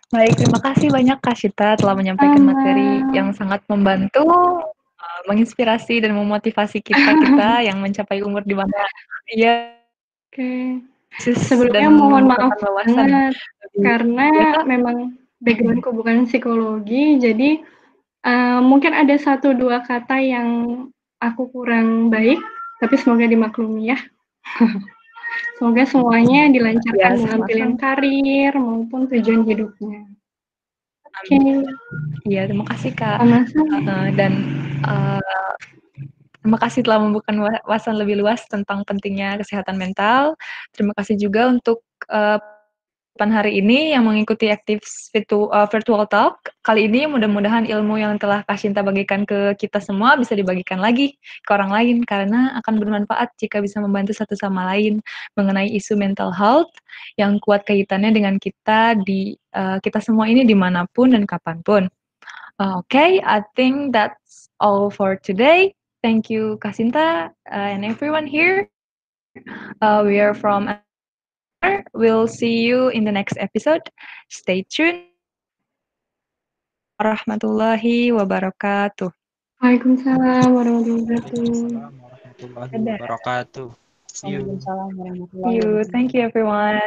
Baik, terima kasih banyak Kak Shita telah menyampaikan materi yang sangat membantu, menginspirasi dan memotivasi kita yang mencapai umur di mana ya. Oke. Sebelumnya mohon maaf banget karena memang backgroundku bukan psikologi, jadi mungkin ada 1-2 kata yang aku kurang baik, tapi semoga dimaklumi ya. Semoga semuanya dilancarkan dalam pilihan karir maupun tujuan hidupnya. Oke. Iya, terima kasih Kak. Sama-sama. Dan terima kasih telah membuka wawasan lebih luas tentang pentingnya kesehatan mental. Terima kasih juga untuk hari ini yang mengikuti Actives Virtual Talk. Kali ini mudah-mudahan ilmu yang telah Kak Shinta bagikan ke kita semua bisa dibagikan lagi ke orang lain karena akan bermanfaat jika bisa membantu satu sama lain mengenai isu mental health yang kuat kaitannya dengan kita kita semua ini dimanapun dan kapanpun. Okay, I think that's all for today. Thank you Kak Shinta and everyone here. We are from. We'll see you in the next episode. Stay tuned. Warahmatullahi wabarakatuh. Waalaikumsalam warahmatullahi wabarakatuh. Waalaikumsalam warahmatullahi Dadah. wabarakatuh. See you. Waalaikumsalam See warahmatullahi you. wabarakatuh. Thank you, everyone.